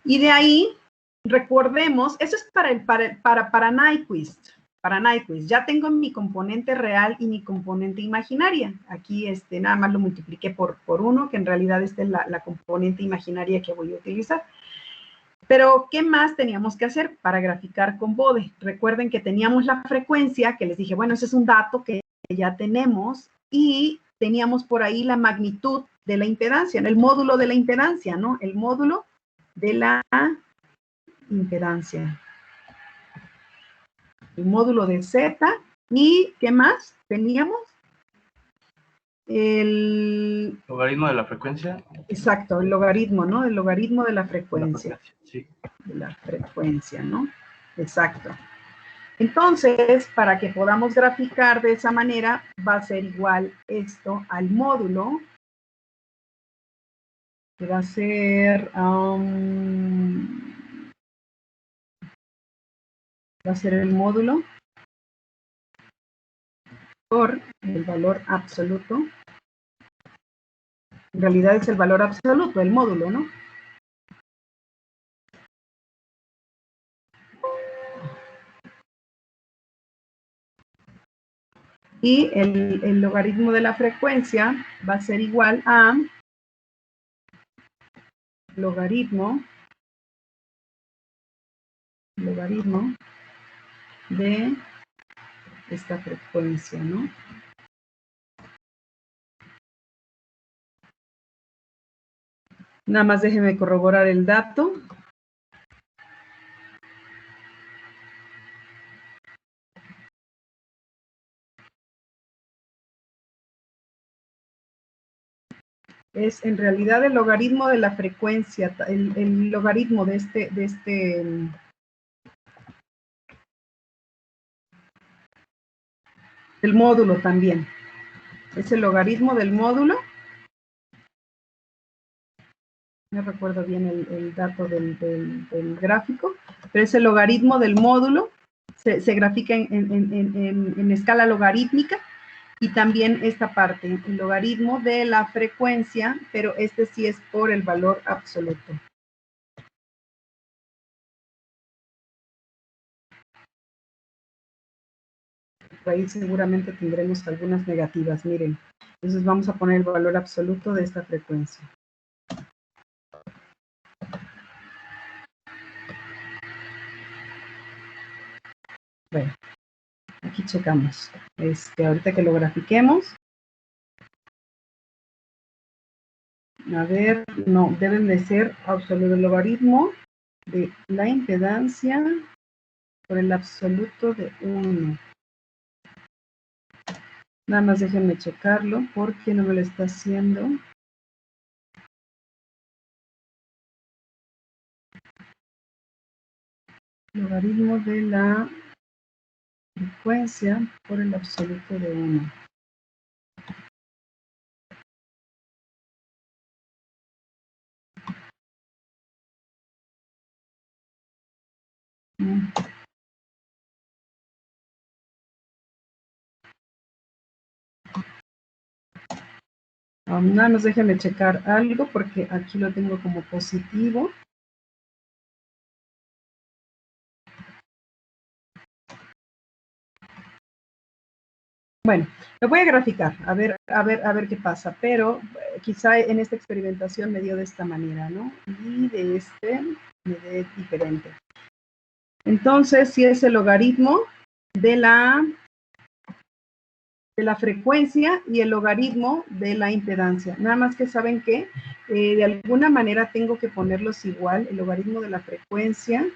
Y de ahí, recordemos, eso es para Nyquist. Para Nyquist, ya tengo mi componente real y mi componente imaginaria. Aquí nada más lo multipliqué por 1, que en realidad esta es la componente imaginaria que voy a utilizar. Pero, ¿qué más teníamos que hacer para graficar con Bode? Recuerden que teníamos la frecuencia, que les dije, bueno, ese es un dato que ya tenemos, y teníamos por ahí la magnitud de la impedancia, el módulo de la impedancia, ¿no? El módulo de la impedancia. El módulo de Z, ¿y qué más teníamos? El logaritmo de la frecuencia. Exacto, el logaritmo, ¿no? El logaritmo de la frecuencia. Sí. De la frecuencia, ¿no? Exacto. Entonces, para que podamos graficar de esa manera, va a ser igual esto al módulo, que va a ser, el módulo por el valor absoluto. En realidad es el valor absoluto, el módulo, ¿no? Y el logaritmo de la frecuencia va a ser igual a logaritmo de esta frecuencia, ¿no? Nada más déjeme corroborar el dato. Es en realidad el logaritmo de la frecuencia, el logaritmo de del módulo también. Es el logaritmo del módulo. No recuerdo bien el dato del gráfico, pero es el logaritmo del módulo. Se grafica en escala logarítmica. Y también esta parte, el logaritmo de la frecuencia, pero este sí es por el valor absoluto. Por ahí seguramente tendremos algunas negativas, miren. Entonces vamos a poner el valor absoluto de esta frecuencia. Bueno, aquí checamos. Ahorita que lo grafiquemos. A ver, no, deben de ser absoluto el logaritmo de la impedancia por el absoluto de 1. Nada más déjenme checarlo porque no me lo está haciendo. Logaritmo de la frecuencia por el absoluto de 1. Nada más déjenme checar algo porque aquí lo tengo como positivo. Bueno, lo voy a graficar, a ver qué pasa, pero quizá en esta experimentación me dio de esta manera, ¿no? Y de este me dé diferente. Entonces, si es el logaritmo de la frecuencia y el logaritmo de la impedancia. Nada más que saben que de alguna manera tengo que ponerlos igual, el logaritmo de la frecuencia,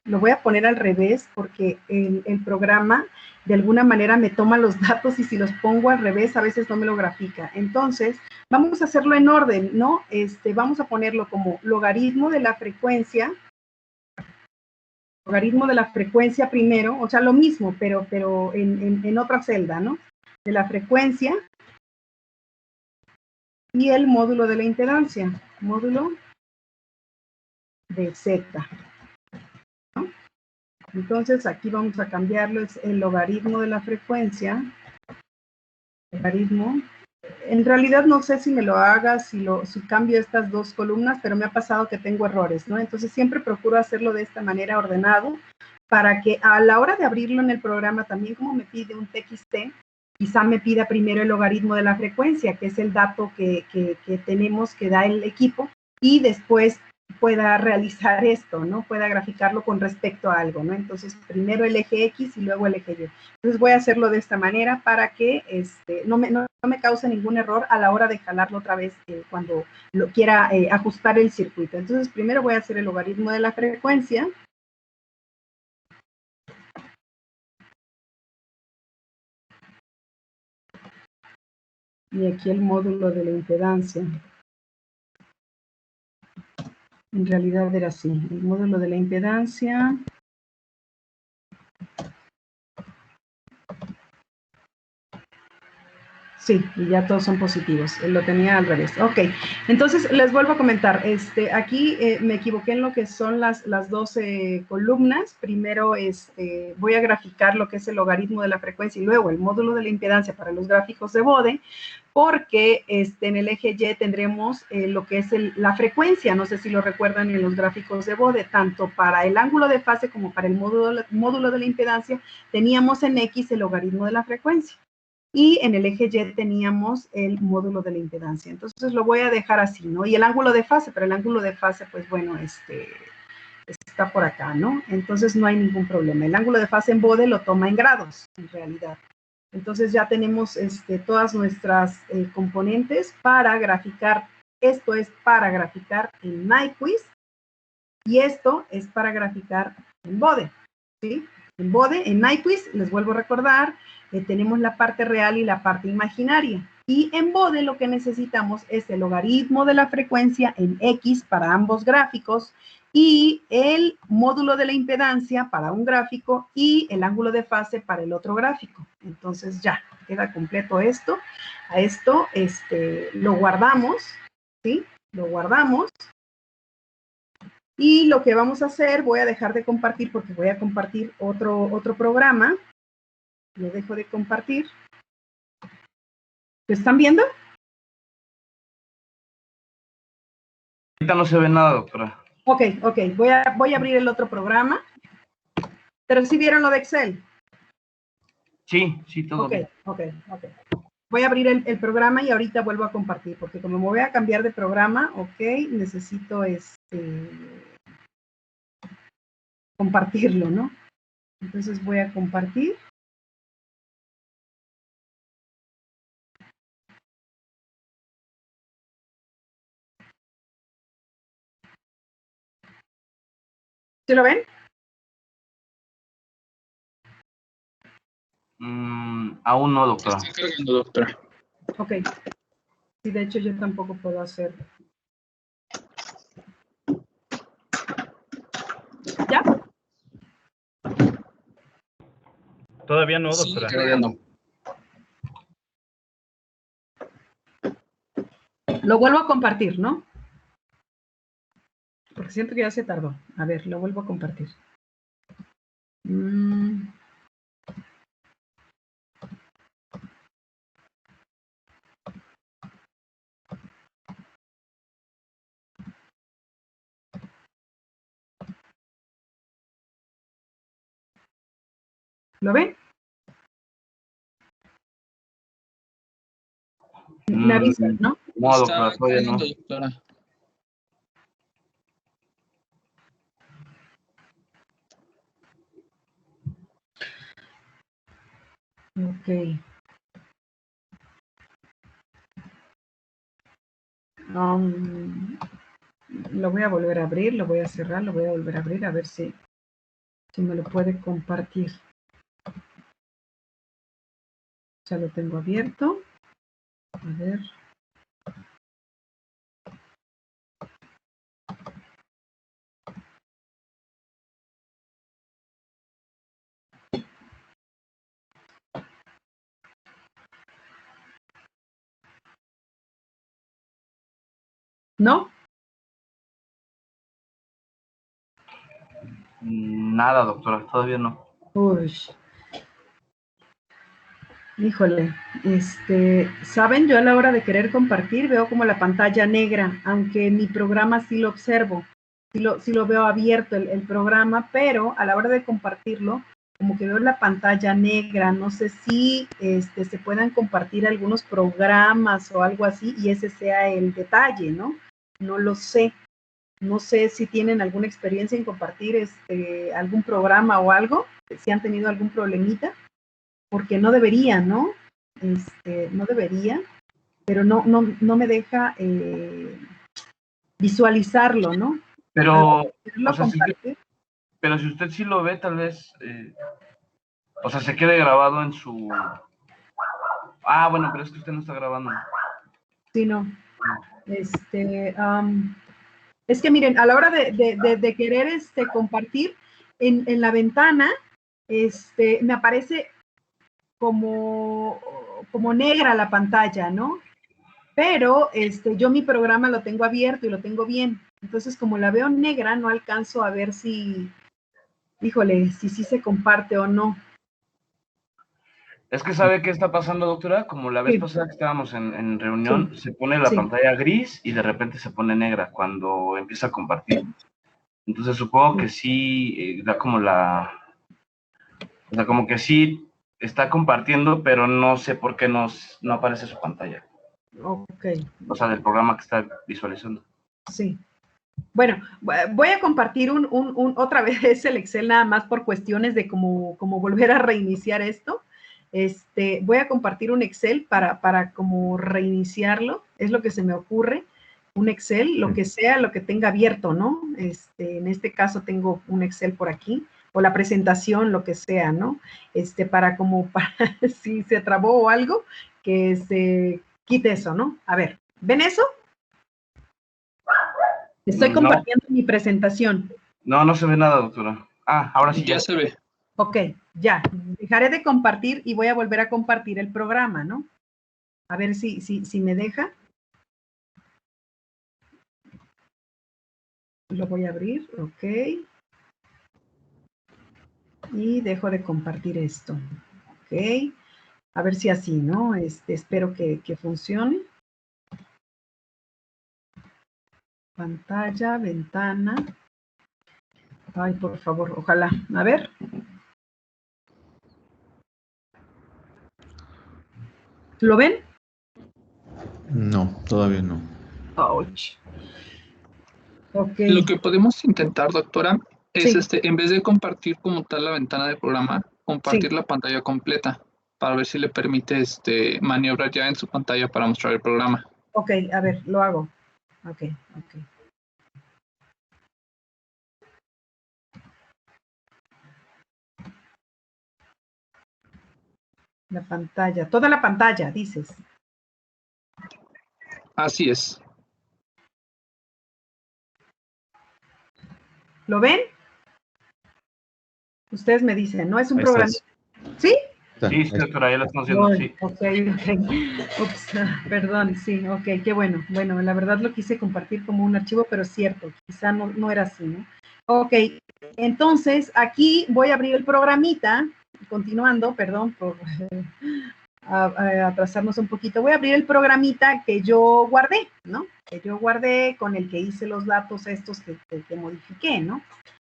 lo voy a poner al revés porque el programa de alguna manera me toma los datos y si los pongo al revés a veces no me lo grafica. Entonces, vamos a hacerlo en orden, ¿no? Vamos a ponerlo como logaritmo de la frecuencia, primero, o sea, lo mismo, pero en otra celda, ¿no? De la frecuencia y el módulo de la impedancia, módulo de Z, ¿no? Entonces, aquí vamos a cambiarlo, es el logaritmo de la frecuencia, logaritmo. En realidad no sé si me lo haga, si cambio estas dos columnas, pero me ha pasado que tengo errores, ¿no? Entonces, siempre procuro hacerlo de esta manera ordenado, para que a la hora de abrirlo en el programa, también como me pide un TXT, quizá me pida primero el logaritmo de la frecuencia, que es el dato que tenemos, que da el equipo, y después pueda realizar esto, ¿no? Pueda graficarlo con respecto a algo, ¿no? Entonces, primero el eje X y luego el eje Y. Entonces, voy a hacerlo de esta manera para que no me cause ningún error a la hora de jalarlo otra vez cuando lo quiera ajustar el circuito. Entonces, primero voy a hacer el logaritmo de la frecuencia. Y aquí el módulo de la impedancia. En realidad era así. El módulo de la impedancia. Sí, y ya todos son positivos. Lo tenía al revés. Ok, entonces les vuelvo a comentar. Aquí me equivoqué en lo que son las 12 columnas. Primero voy a graficar lo que es el logaritmo de la frecuencia y luego el módulo de la impedancia para los gráficos de Bode, porque en el eje Y tendremos lo que es la frecuencia. No sé si lo recuerdan en los gráficos de Bode, tanto para el ángulo de fase como para el módulo de la impedancia, teníamos en X el logaritmo de la frecuencia. y en el eje Y teníamos el módulo de la impedancia. Entonces lo voy a dejar así, ¿no? Y el ángulo de fase, pero el ángulo de fase, pues bueno, está por acá, ¿no? Entonces no hay ningún problema. El ángulo de fase en bode lo toma en grados, en realidad. Entonces ya tenemos todas nuestras componentes para graficar. Esto es para graficar en Nyquist y esto es para graficar en bode, ¿sí? En bode, en Nyquist, les vuelvo a recordar, tenemos la parte real y la parte imaginaria. Y en bode lo que necesitamos es el logaritmo de la frecuencia en X para ambos gráficos y el módulo de la impedancia para un gráfico y el ángulo de fase para el otro gráfico. Entonces ya, queda completo esto. A esto lo guardamos, ¿sí? Lo guardamos. Y lo que vamos a hacer, voy a dejar de compartir porque voy a compartir otro programa. Lo dejo de compartir. ¿Lo están viendo? Ahorita no se ve nada, doctora. Ok. Voy a abrir el otro programa. ¿Pero sí vieron lo de Excel? Sí, todo bien. Ok. Voy a abrir el programa y ahorita vuelvo a compartir, porque como me voy a cambiar de programa, necesito compartirlo, ¿no? Entonces voy a compartir. ¿Sí lo ven? Aún no, doctora. Está cargando, doctora. Ok. Sí, de hecho yo tampoco puedo hacerlo. ¿Ya? Todavía no, Sí, doctora. cargando. Lo vuelvo a compartir, ¿no? Porque siento que ya se tardó. A ver, lo vuelvo a compartir. ¿Lo ven? Me avisan, ¿no? No, doctora, todavía no. Doctora. Ok. Lo voy a volver a abrir, lo voy a cerrar, lo voy a volver a abrir a ver si me lo puede compartir. Ya lo tengo abierto. A ver. ¿No? Nada, doctora, todavía no. Uy. Híjole, ¿saben? Yo a la hora de querer compartir veo como la pantalla negra, aunque mi programa sí lo observo, sí lo veo abierto el programa, pero a la hora de compartirlo, como que veo la pantalla negra, no sé si se puedan compartir algunos programas o algo así y ese sea el detalle, ¿no? No lo sé. No sé si tienen alguna experiencia en compartir algún programa o algo, si han tenido algún problemita. Porque no debería, ¿no? No debería, pero no me deja visualizarlo, ¿no? Pero, Al compartir. pero si usted sí lo ve, tal vez, o sea, se quede grabado en su... bueno, pero es que usted no está grabando. Sí, no. Es que miren, a la hora de querer compartir, en la ventana, me aparece como negra la pantalla, ¿no? Pero yo mi programa lo tengo abierto y lo tengo bien. Entonces, como la veo negra, no alcanzo a ver si, híjole, si sí se comparte o no. Es que ¿sabe qué está pasando, doctora? Como la vez pasada que estábamos en reunión, se pone la pantalla gris y de repente se pone negra cuando empieza a compartir. Entonces supongo que sí da como o sea, como que sí está compartiendo, pero no sé por qué no aparece su pantalla. Ok. O sea, del programa que está visualizando. Sí. Bueno, voy a compartir otra vez el Excel nada más por cuestiones de cómo volver a reiniciar esto. Voy a compartir un Excel para como reiniciarlo, es lo que se me ocurre. Un Excel, lo que sea, lo que tenga abierto, ¿no? En este caso tengo un Excel por aquí, o la presentación, lo que sea, ¿no? Para si se trabó o algo, que se quite eso, ¿no? A ver, ¿ven eso? Estoy compartiendo mi presentación. No se ve nada, doctora. Ah, ahora sí. Ya se ve. Ok, ya. Dejaré de compartir y voy a volver a compartir el programa, ¿no? A ver si me deja. Lo voy a abrir, ok. Y dejo de compartir esto. Ok. A ver si así, ¿no? Espero que funcione. Pantalla, ventana. Ay, por favor, ojalá. A ver. ¿Lo ven? No, todavía no. Ouch. Ok. Lo que podemos intentar, doctora, es Sí. en vez de compartir como tal la ventana de programa, compartir Sí. la pantalla completa para ver si le permite maniobrar ya en su pantalla para mostrar el programa. Ok, a ver, lo hago. Ok. La pantalla, toda la pantalla, dices. Así es. ¿Lo ven? Ustedes me dicen, ¿no? Es un Ahí programa. estás. ¿Sí? Sí, doctora, ya lo estamos viendo, sí. Ok. Ups, perdón, sí, ok, qué bueno. Bueno, la verdad lo quise compartir como un archivo, pero es cierto, quizá no era así, ¿no? Ok, entonces aquí voy a abrir el programita, continuando, perdón por atrasarnos un poquito, voy a abrir el programita que yo guardé, ¿no? Que yo guardé, con el que hice los datos estos que modifiqué, ¿no?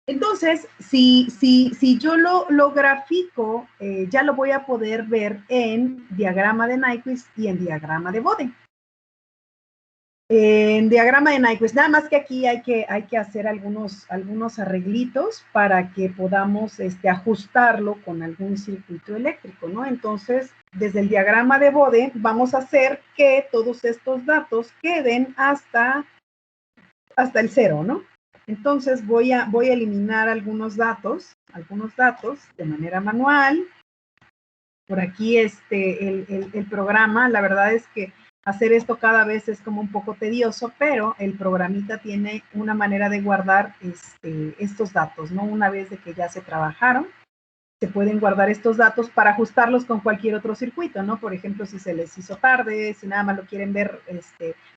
Entonces, si yo lo grafico, ya lo voy a poder ver en diagrama de Nyquist y en diagrama de Bode. En diagrama de Nyquist, nada más que aquí hay que hacer algunos arreglitos para que podamos ajustarlo con algún circuito eléctrico, ¿no? Entonces, desde el diagrama de Bode, vamos a hacer que todos estos datos queden hasta el 0, ¿no? Entonces voy a eliminar algunos datos de manera manual. Por aquí el programa, la verdad es que hacer esto cada vez es como un poco tedioso, pero el programita tiene una manera de guardar estos datos, ¿no? Una vez de que ya se trabajaron, se pueden guardar estos datos para ajustarlos con cualquier otro circuito, ¿no? Por ejemplo, si se les hizo tarde, si nada más lo quieren ver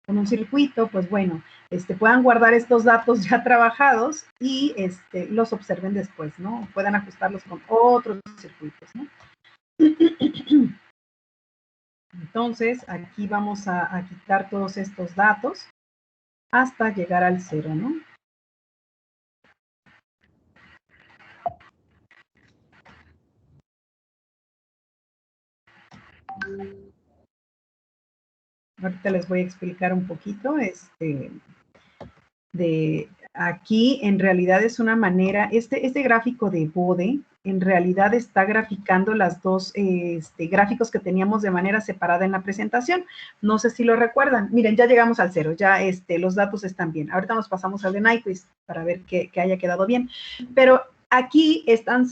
con un circuito, pues bueno, puedan guardar estos datos ya trabajados y los observen después, ¿no? Puedan ajustarlos con otros circuitos, ¿no? Entonces, aquí vamos a quitar todos estos datos hasta llegar al 0, ¿no? Ahorita les voy a explicar un poquito, de aquí en realidad es una manera, este gráfico de Bode en realidad está graficando las dos gráficos que teníamos de manera separada en la presentación. No sé si lo recuerdan. Miren, ya llegamos al 0, ya los datos están bien. Ahorita nos pasamos al de Nyquist para ver que haya quedado bien. Pero aquí están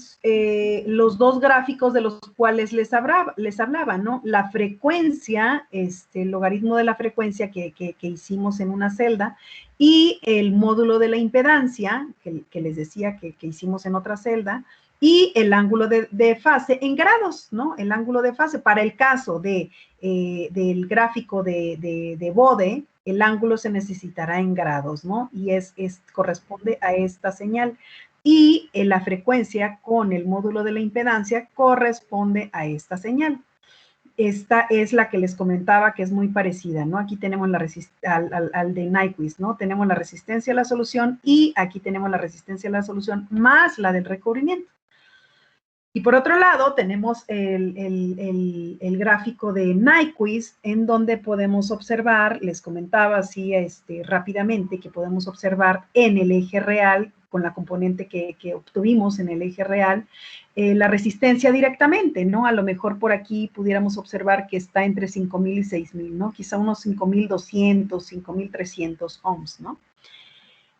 los dos gráficos de los cuales les hablaba, ¿no? La frecuencia, el logaritmo de la frecuencia que hicimos en una celda, y el módulo de la impedancia, que les decía que hicimos en otra celda, y el ángulo de fase en grados, ¿no? El ángulo de fase. Para el caso del gráfico de Bode, el ángulo se necesitará en grados, ¿no? Y corresponde a esta señal. Y la frecuencia con el módulo de la impedancia corresponde a esta señal. Esta es la que les comentaba que es muy parecida, ¿no? Aquí tenemos al de Nyquist, ¿no? Tenemos la resistencia a la solución y aquí tenemos la resistencia a la solución más la del recubrimiento. Y por otro lado, tenemos el gráfico de Nyquist, en donde podemos observar, les comentaba así rápidamente, que podemos observar en el eje real, con la componente que obtuvimos en el eje real, la resistencia directamente, ¿no? A lo mejor por aquí pudiéramos observar que está entre 5.000 y 6.000, ¿no? Quizá unos 5.200, 5.300 ohms, ¿no?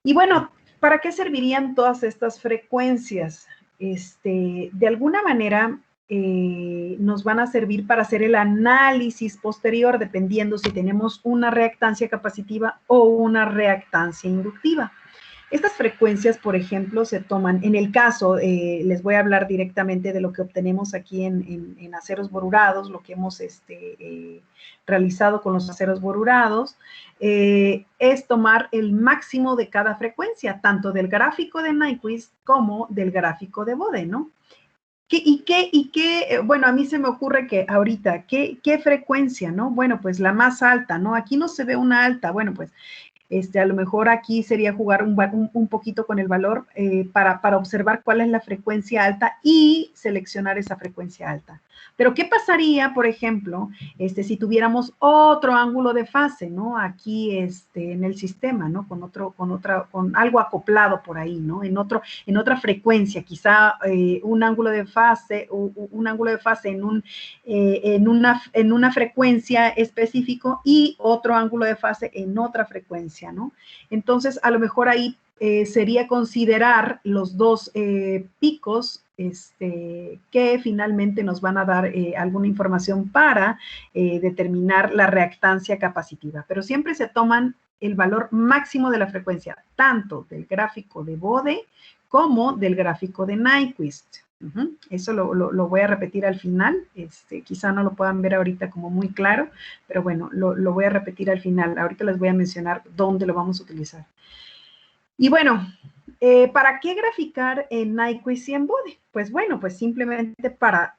Y bueno, ¿para qué servirían todas estas frecuencias? De alguna manera nos van a servir para hacer el análisis posterior, dependiendo si tenemos una reactancia capacitiva o una reactancia inductiva. Estas frecuencias, por ejemplo, se toman, en el caso, les voy a hablar directamente de lo que obtenemos aquí en aceros borurados, lo que hemos realizado con los aceros borurados, es tomar el máximo de cada frecuencia, tanto del gráfico de Nyquist como del gráfico de Bode, ¿no? Bueno, a mí se me ocurre que ahorita, ¿qué frecuencia, no? Bueno, pues la más alta, ¿no? Aquí no se ve una alta, bueno, pues a lo mejor aquí sería jugar un poquito con el valor para observar cuál es la frecuencia alta y seleccionar esa frecuencia alta. Pero, ¿qué pasaría, por ejemplo, si tuviéramos otro ángulo de fase, ¿no? Aquí en el sistema, ¿no? Con algo acoplado por ahí, ¿no? En otra frecuencia, quizá un ángulo de fase en una frecuencia específico y otro ángulo de fase en otra frecuencia, ¿no? Entonces, a lo mejor ahí sería considerar los dos picos que finalmente nos van a dar alguna información para determinar la reactancia capacitiva. Pero siempre se toman el valor máximo de la frecuencia, tanto del gráfico de Bode como del gráfico de Nyquist. Eso lo voy a repetir al final. Quizá no lo puedan ver ahorita como muy claro, pero bueno, lo voy a repetir al final. Ahorita les voy a mencionar dónde lo vamos a utilizar. Y bueno, ¿para qué graficar en Nyquist y en Bode? Pues bueno, pues simplemente para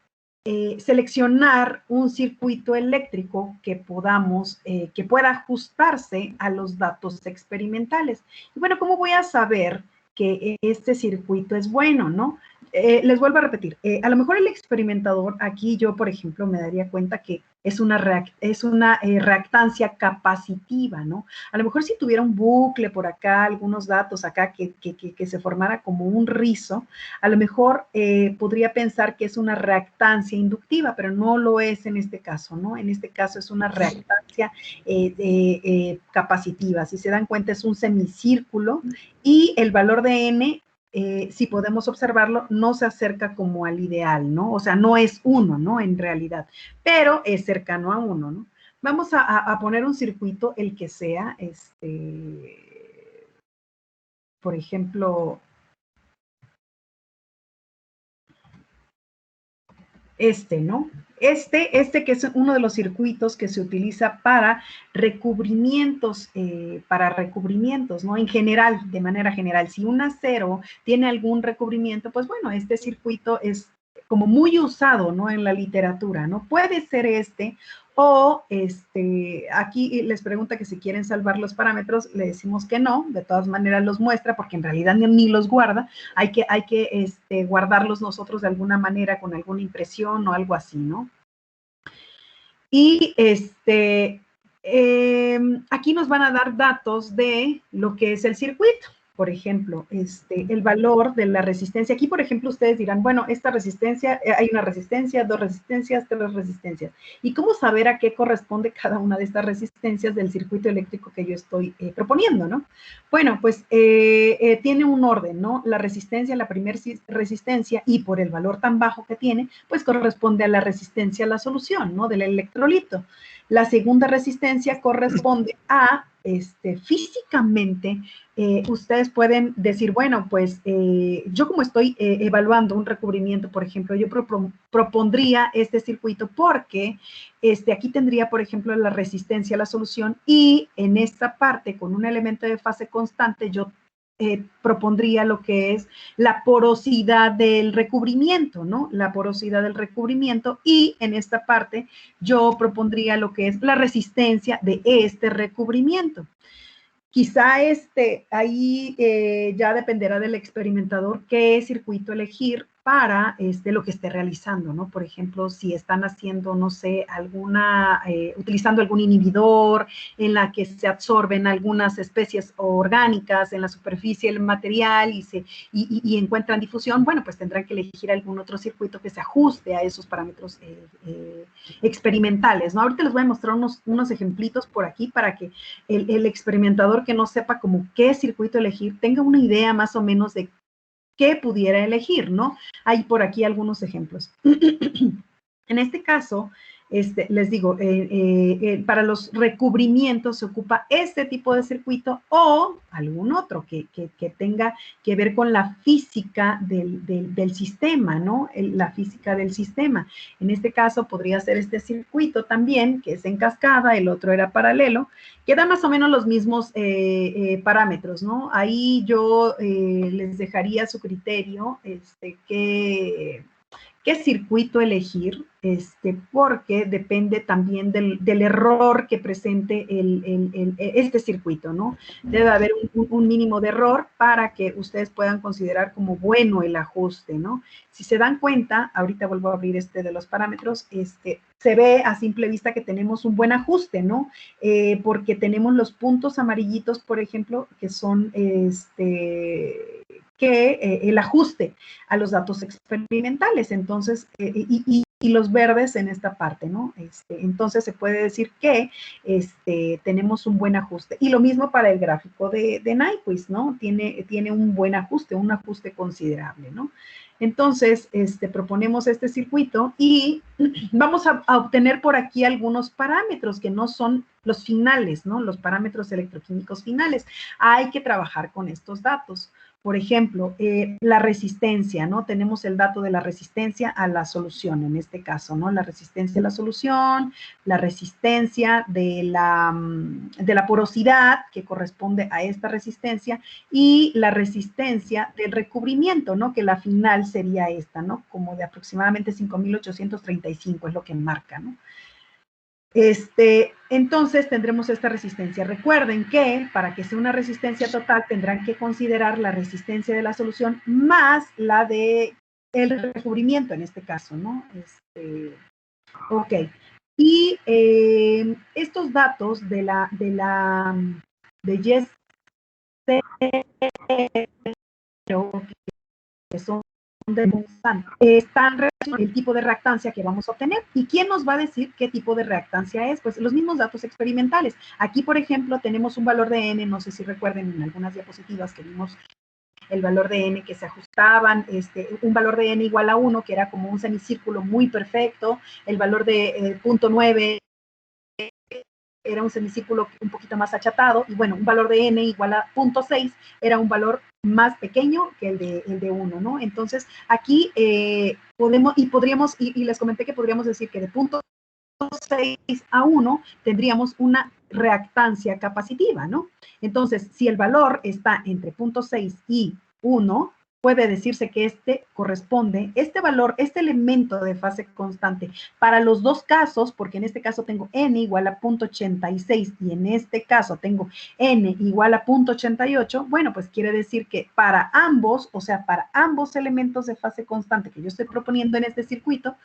seleccionar un circuito eléctrico que pueda ajustarse a los datos experimentales. Y bueno, ¿cómo voy a saber que este circuito es bueno, no? Les vuelvo a repetir, a lo mejor el experimentador, aquí yo, por ejemplo, me daría cuenta que es una reactancia capacitiva, ¿no? A lo mejor si tuviera un bucle por acá, algunos datos acá que se formara como un rizo, a lo mejor podría pensar que es una reactancia inductiva, pero no lo es en este caso, ¿no? En este caso es una reactancia capacitiva. Si se dan cuenta, es un semicírculo y el valor de N, si podemos observarlo, no se acerca como al ideal, ¿no? O sea, no es 1, ¿no? En realidad, pero es cercano a 1, ¿no? Vamos a poner un circuito, el que sea, por ejemplo, ¿no? Que es uno de los circuitos que se utiliza para recubrimientos, ¿no? En general, de manera general, si un acero tiene algún recubrimiento, pues bueno, este circuito es como muy usado, ¿no? En la literatura, ¿no? Puede ser o aquí les pregunta que si quieren salvar los parámetros, le decimos que no, de todas maneras los muestra, porque en realidad ni los guarda, hay que guardarlos nosotros de alguna manera con alguna impresión o algo así, ¿no? Y aquí nos van a dar datos de lo que es el circuito. Por ejemplo, el valor de la resistencia. Aquí, por ejemplo, ustedes dirán, bueno, esta resistencia, hay una resistencia, 2 resistencias, 3 resistencias. ¿Y cómo saber a qué corresponde cada una de estas resistencias del circuito eléctrico que yo estoy proponiendo, ¿no? Bueno, pues tiene un orden, ¿no? La resistencia, la primera resistencia, y por el valor tan bajo que tiene, pues corresponde a la resistencia a la solución, ¿no? Del electrolito. La segunda resistencia corresponde a, físicamente, ustedes pueden decir, bueno, pues yo como estoy evaluando un recubrimiento, por ejemplo, yo propondría este circuito porque aquí tendría, por ejemplo, la resistencia a la solución y en esta parte, con un elemento de fase constante, yo propondría lo que es la porosidad del recubrimiento, ¿no? La porosidad del recubrimiento, y en esta parte yo propondría lo que es la resistencia de este recubrimiento. Quizá ahí ya dependerá del experimentador qué circuito elegir para lo que esté realizando, ¿no? Por ejemplo, si están haciendo, no sé, utilizando algún inhibidor en la que se absorben algunas especies orgánicas en la superficie del material y encuentran difusión, bueno, pues tendrán que elegir algún otro circuito que se ajuste a esos parámetros experimentales, ¿no? Ahorita les voy a mostrar unos ejemplitos por aquí para que el experimentador que no sepa como qué circuito elegir tenga una idea más o menos de qué pudiera elegir, ¿no? Hay por aquí algunos ejemplos. En este caso, les digo, para los recubrimientos se ocupa este tipo de circuito o algún otro que tenga que ver con la física del sistema, ¿no? La física del sistema. En este caso podría ser este circuito también, que es en cascada, el otro era paralelo, que da más o menos los mismos parámetros, ¿no? Ahí yo les dejaría a su criterio qué circuito elegir, porque depende también del error que presente este circuito, ¿no? Debe haber un mínimo de error para que ustedes puedan considerar como bueno el ajuste, ¿no? Si se dan cuenta, ahorita vuelvo a abrir de los parámetros, se ve a simple vista que tenemos un buen ajuste, ¿no? Porque tenemos los puntos amarillitos, por ejemplo, que son el ajuste a los datos experimentales, entonces, y los verdes en esta parte, ¿no? Entonces se puede decir que tenemos un buen ajuste. Y lo mismo para el gráfico de Nyquist, ¿no? Tiene un buen ajuste, un ajuste considerable, ¿no? Entonces, proponemos este circuito y vamos a obtener por aquí algunos parámetros que no son los finales, ¿no? Los parámetros electroquímicos finales. Hay que trabajar con estos datos. Por ejemplo, la resistencia, ¿no? Tenemos el dato de la resistencia a la solución, en este caso, ¿no? La resistencia a la solución, la resistencia de la porosidad, que corresponde a esta resistencia, y la resistencia del recubrimiento, ¿no? Que la final sería esta, ¿no? Como de aproximadamente 5.835 es lo que marca, ¿no? Entonces tendremos esta resistencia. Recuerden que para que sea una resistencia total tendrán que considerar la resistencia de la solución más la de el recubrimiento en este caso, ¿no? Ok. Y estos datos de Yes, que son de Monsanto, están relacionados con el tipo de reactancia que vamos a obtener. ¿Y quién nos va a decir qué tipo de reactancia es? Pues los mismos datos experimentales. Aquí, por ejemplo, tenemos un valor de N, no sé si recuerden en algunas diapositivas que vimos el valor de N que se ajustaban, un valor de N igual a 1, que era como un semicírculo muy perfecto, el valor de 0.9 era un semicírculo un poquito más achatado, y bueno, un valor de N igual a 0.6 era un valor más pequeño que el de 1, ¿no? Entonces, aquí podríamos, y les comenté que podríamos decir que de 0.6 a 1 tendríamos una reactancia capacitiva, ¿no? Entonces, si el valor está entre 0.6 y 1, puede decirse que este valor, este elemento de fase constante, para los dos casos, porque en este caso tengo N igual a 0.86 y en este caso tengo N igual a 0.88, bueno, pues quiere decir que para ambos, o sea, para ambos elementos de fase constante que yo estoy proponiendo en este circuito,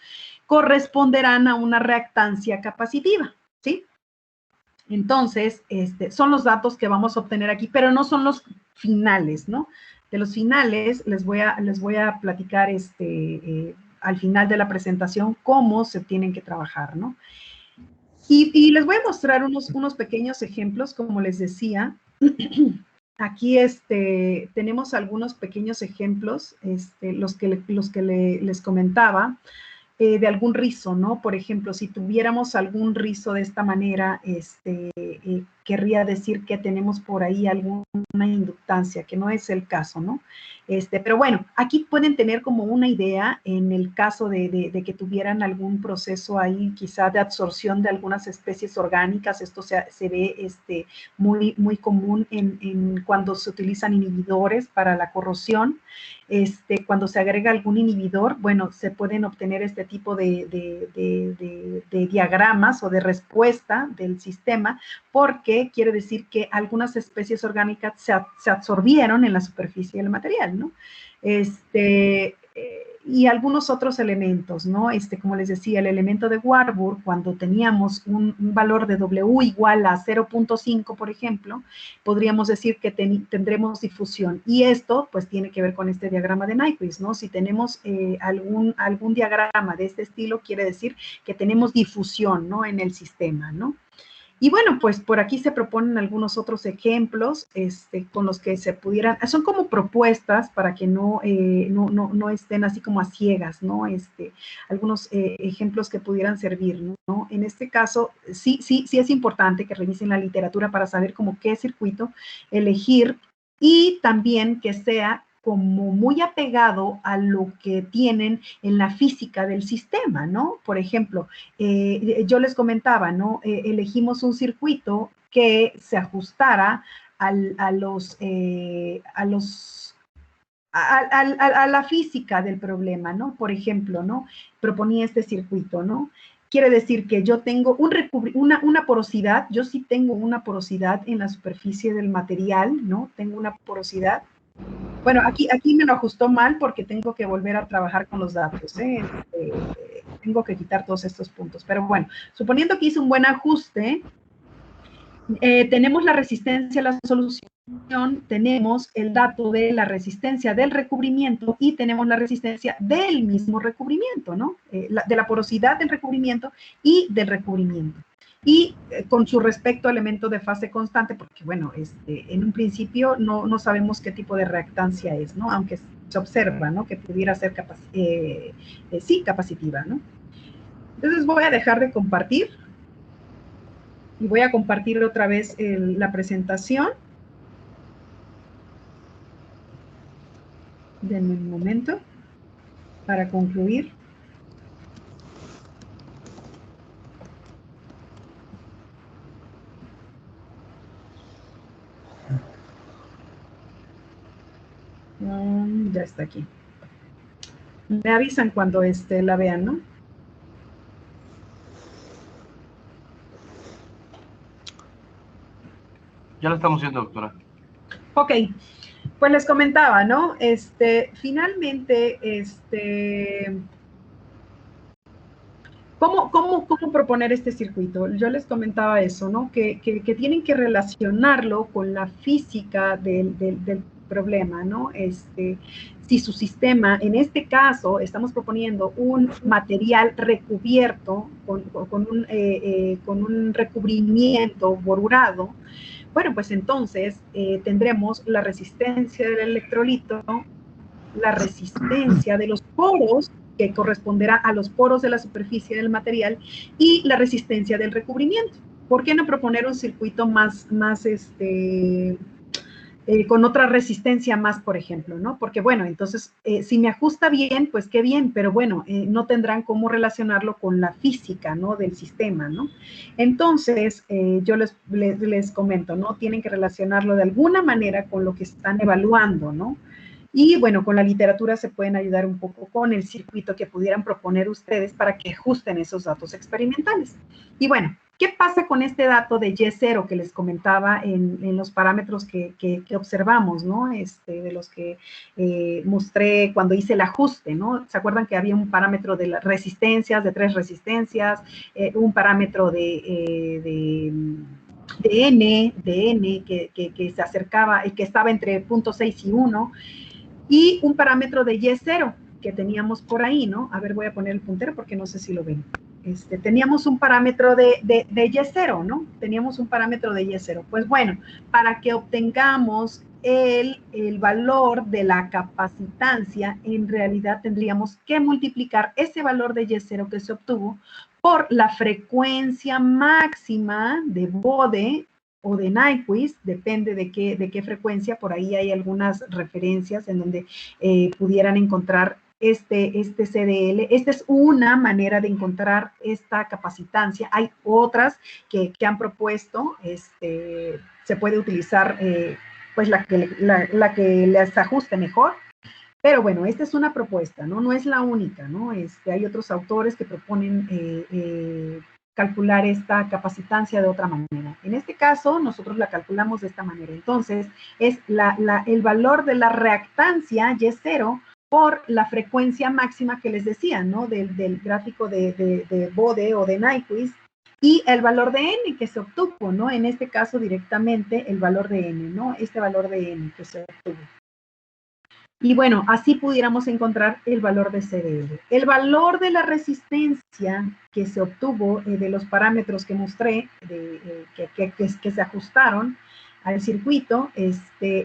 corresponderán a una reactancia capacitiva, ¿sí? Entonces, son los datos que vamos a obtener aquí, pero no son los finales, ¿no? De los finales les voy a platicar al final de la presentación cómo se tienen que trabajar, ¿no? Y les voy a mostrar unos pequeños ejemplos, como les decía. Aquí tenemos algunos pequeños ejemplos, los que les comentaba. De algún rizo, ¿no? Por ejemplo, si tuviéramos algún rizo de esta manera, querría decir que tenemos por ahí alguna inductancia, que no es el caso, ¿no? Pero bueno, aquí pueden tener como una idea en el caso de que tuvieran algún proceso ahí, quizá de absorción de algunas especies orgánicas. Esto se ve muy, muy común cuando se utilizan inhibidores para la corrosión. Cuando se agrega algún inhibidor, bueno, se pueden obtener este tipo de diagramas o de respuesta del sistema, porque quiere decir que algunas especies orgánicas se absorbieron en la superficie del material, ¿no? y algunos otros elementos, ¿no? Como les decía, el elemento de Warburg, cuando teníamos un valor de W igual a 0.5, por ejemplo, podríamos decir que tendremos difusión. Y esto, pues, tiene que ver con este diagrama de Nyquist, ¿no? Si tenemos algún diagrama de este estilo, quiere decir que tenemos difusión, ¿no? En el sistema, ¿no? Y bueno, pues por aquí se proponen algunos otros ejemplos con los que se pudieran, son como propuestas para que no estén así como a ciegas, ¿no? Algunos ejemplos que pudieran servir, ¿no? En este caso, sí es importante que revisen la literatura para saber como qué circuito elegir y también que sea como muy apegado a lo que tienen en la física del sistema, ¿no? Por ejemplo, yo les comentaba, ¿no? Elegimos un circuito que se ajustara a la física del problema, ¿no? Por ejemplo, ¿no? Proponía este circuito, ¿no? Quiere decir que yo tengo una porosidad, yo sí tengo una porosidad en la superficie del material, ¿no? Tengo una porosidad. Bueno, aquí me lo ajustó mal porque tengo que volver a trabajar con los datos, ¿eh? Tengo que quitar todos estos puntos. Pero bueno, suponiendo que hice un buen ajuste, tenemos la resistencia a la solución, tenemos el dato de la resistencia del recubrimiento y tenemos la resistencia del mismo recubrimiento, ¿no? De la porosidad del recubrimiento y del recubrimiento. Y con su respecto al elemento de fase constante, porque bueno, en un principio no sabemos qué tipo de reactancia es, ¿no? Aunque se observa, ¿no? Que pudiera ser sí, capacitiva, ¿no? Entonces voy a dejar de compartir y voy a compartir otra vez la presentación. Denme un momento para concluir. Ya está aquí. Me avisan cuando la vean, ¿no? Ya lo estamos viendo, doctora. Ok, pues les comentaba, ¿no? Finalmente, ¿Cómo proponer este circuito? Yo les comentaba eso, ¿no? Que tienen que relacionarlo con la física del problema, ¿no? Si su sistema, en este caso, estamos proponiendo un material recubierto con un recubrimiento borurado, bueno, pues entonces tendremos la resistencia del electrolito, la resistencia de los poros, que corresponderá a los poros de la superficie del material, y la resistencia del recubrimiento. ¿Por qué no proponer un circuito más con otra resistencia más, por ejemplo, ¿no? Porque, bueno, entonces, si me ajusta bien, pues qué bien, pero bueno, no tendrán cómo relacionarlo con la física, ¿no? Del sistema, ¿no? Entonces, yo les comento, ¿no? Tienen que relacionarlo de alguna manera con lo que están evaluando, ¿no? Y bueno, con la literatura se pueden ayudar un poco con el circuito que pudieran proponer ustedes para que ajusten esos datos experimentales. Y bueno, ¿qué pasa con este dato de Y0 que les comentaba en los parámetros que observamos, ¿no? De los que mostré cuando hice el ajuste, ¿no? ¿Se acuerdan que había un parámetro de las resistencias, de 3 resistencias, un parámetro de N que se acercaba y que estaba entre 0.6 y 1, y un parámetro de Y0 que teníamos por ahí, ¿no? A ver, voy a poner el puntero porque no sé si lo ven. Teníamos un parámetro de Y0, ¿no? Teníamos un parámetro de Y0. Pues bueno, para que obtengamos el valor de la capacitancia, en realidad tendríamos que multiplicar ese valor de Y0 que se obtuvo por la frecuencia máxima de Bode o de Nyquist, depende de qué frecuencia. Por ahí hay algunas referencias en donde pudieran encontrar este CDL. Esta es una manera de encontrar esta capacitancia. Hay otras que han propuesto, se puede utilizar pues la que les ajuste mejor. Pero bueno, esta es una propuesta, ¿no? No es la única, ¿no? Hay otros autores que proponen calcular esta capacitancia de otra manera. En este caso, nosotros la calculamos de esta manera. Entonces, es el valor de la reactancia Y0 por la frecuencia máxima que les decía, ¿no? Del gráfico de Bode o de Nyquist, y el valor de n que se obtuvo, ¿no? En este caso directamente el valor de n, ¿no? Este valor de n que se obtuvo. Y bueno, así pudiéramos encontrar el valor de CDL. El valor de la resistencia que se obtuvo de los parámetros que mostré, que se ajustaron al circuito,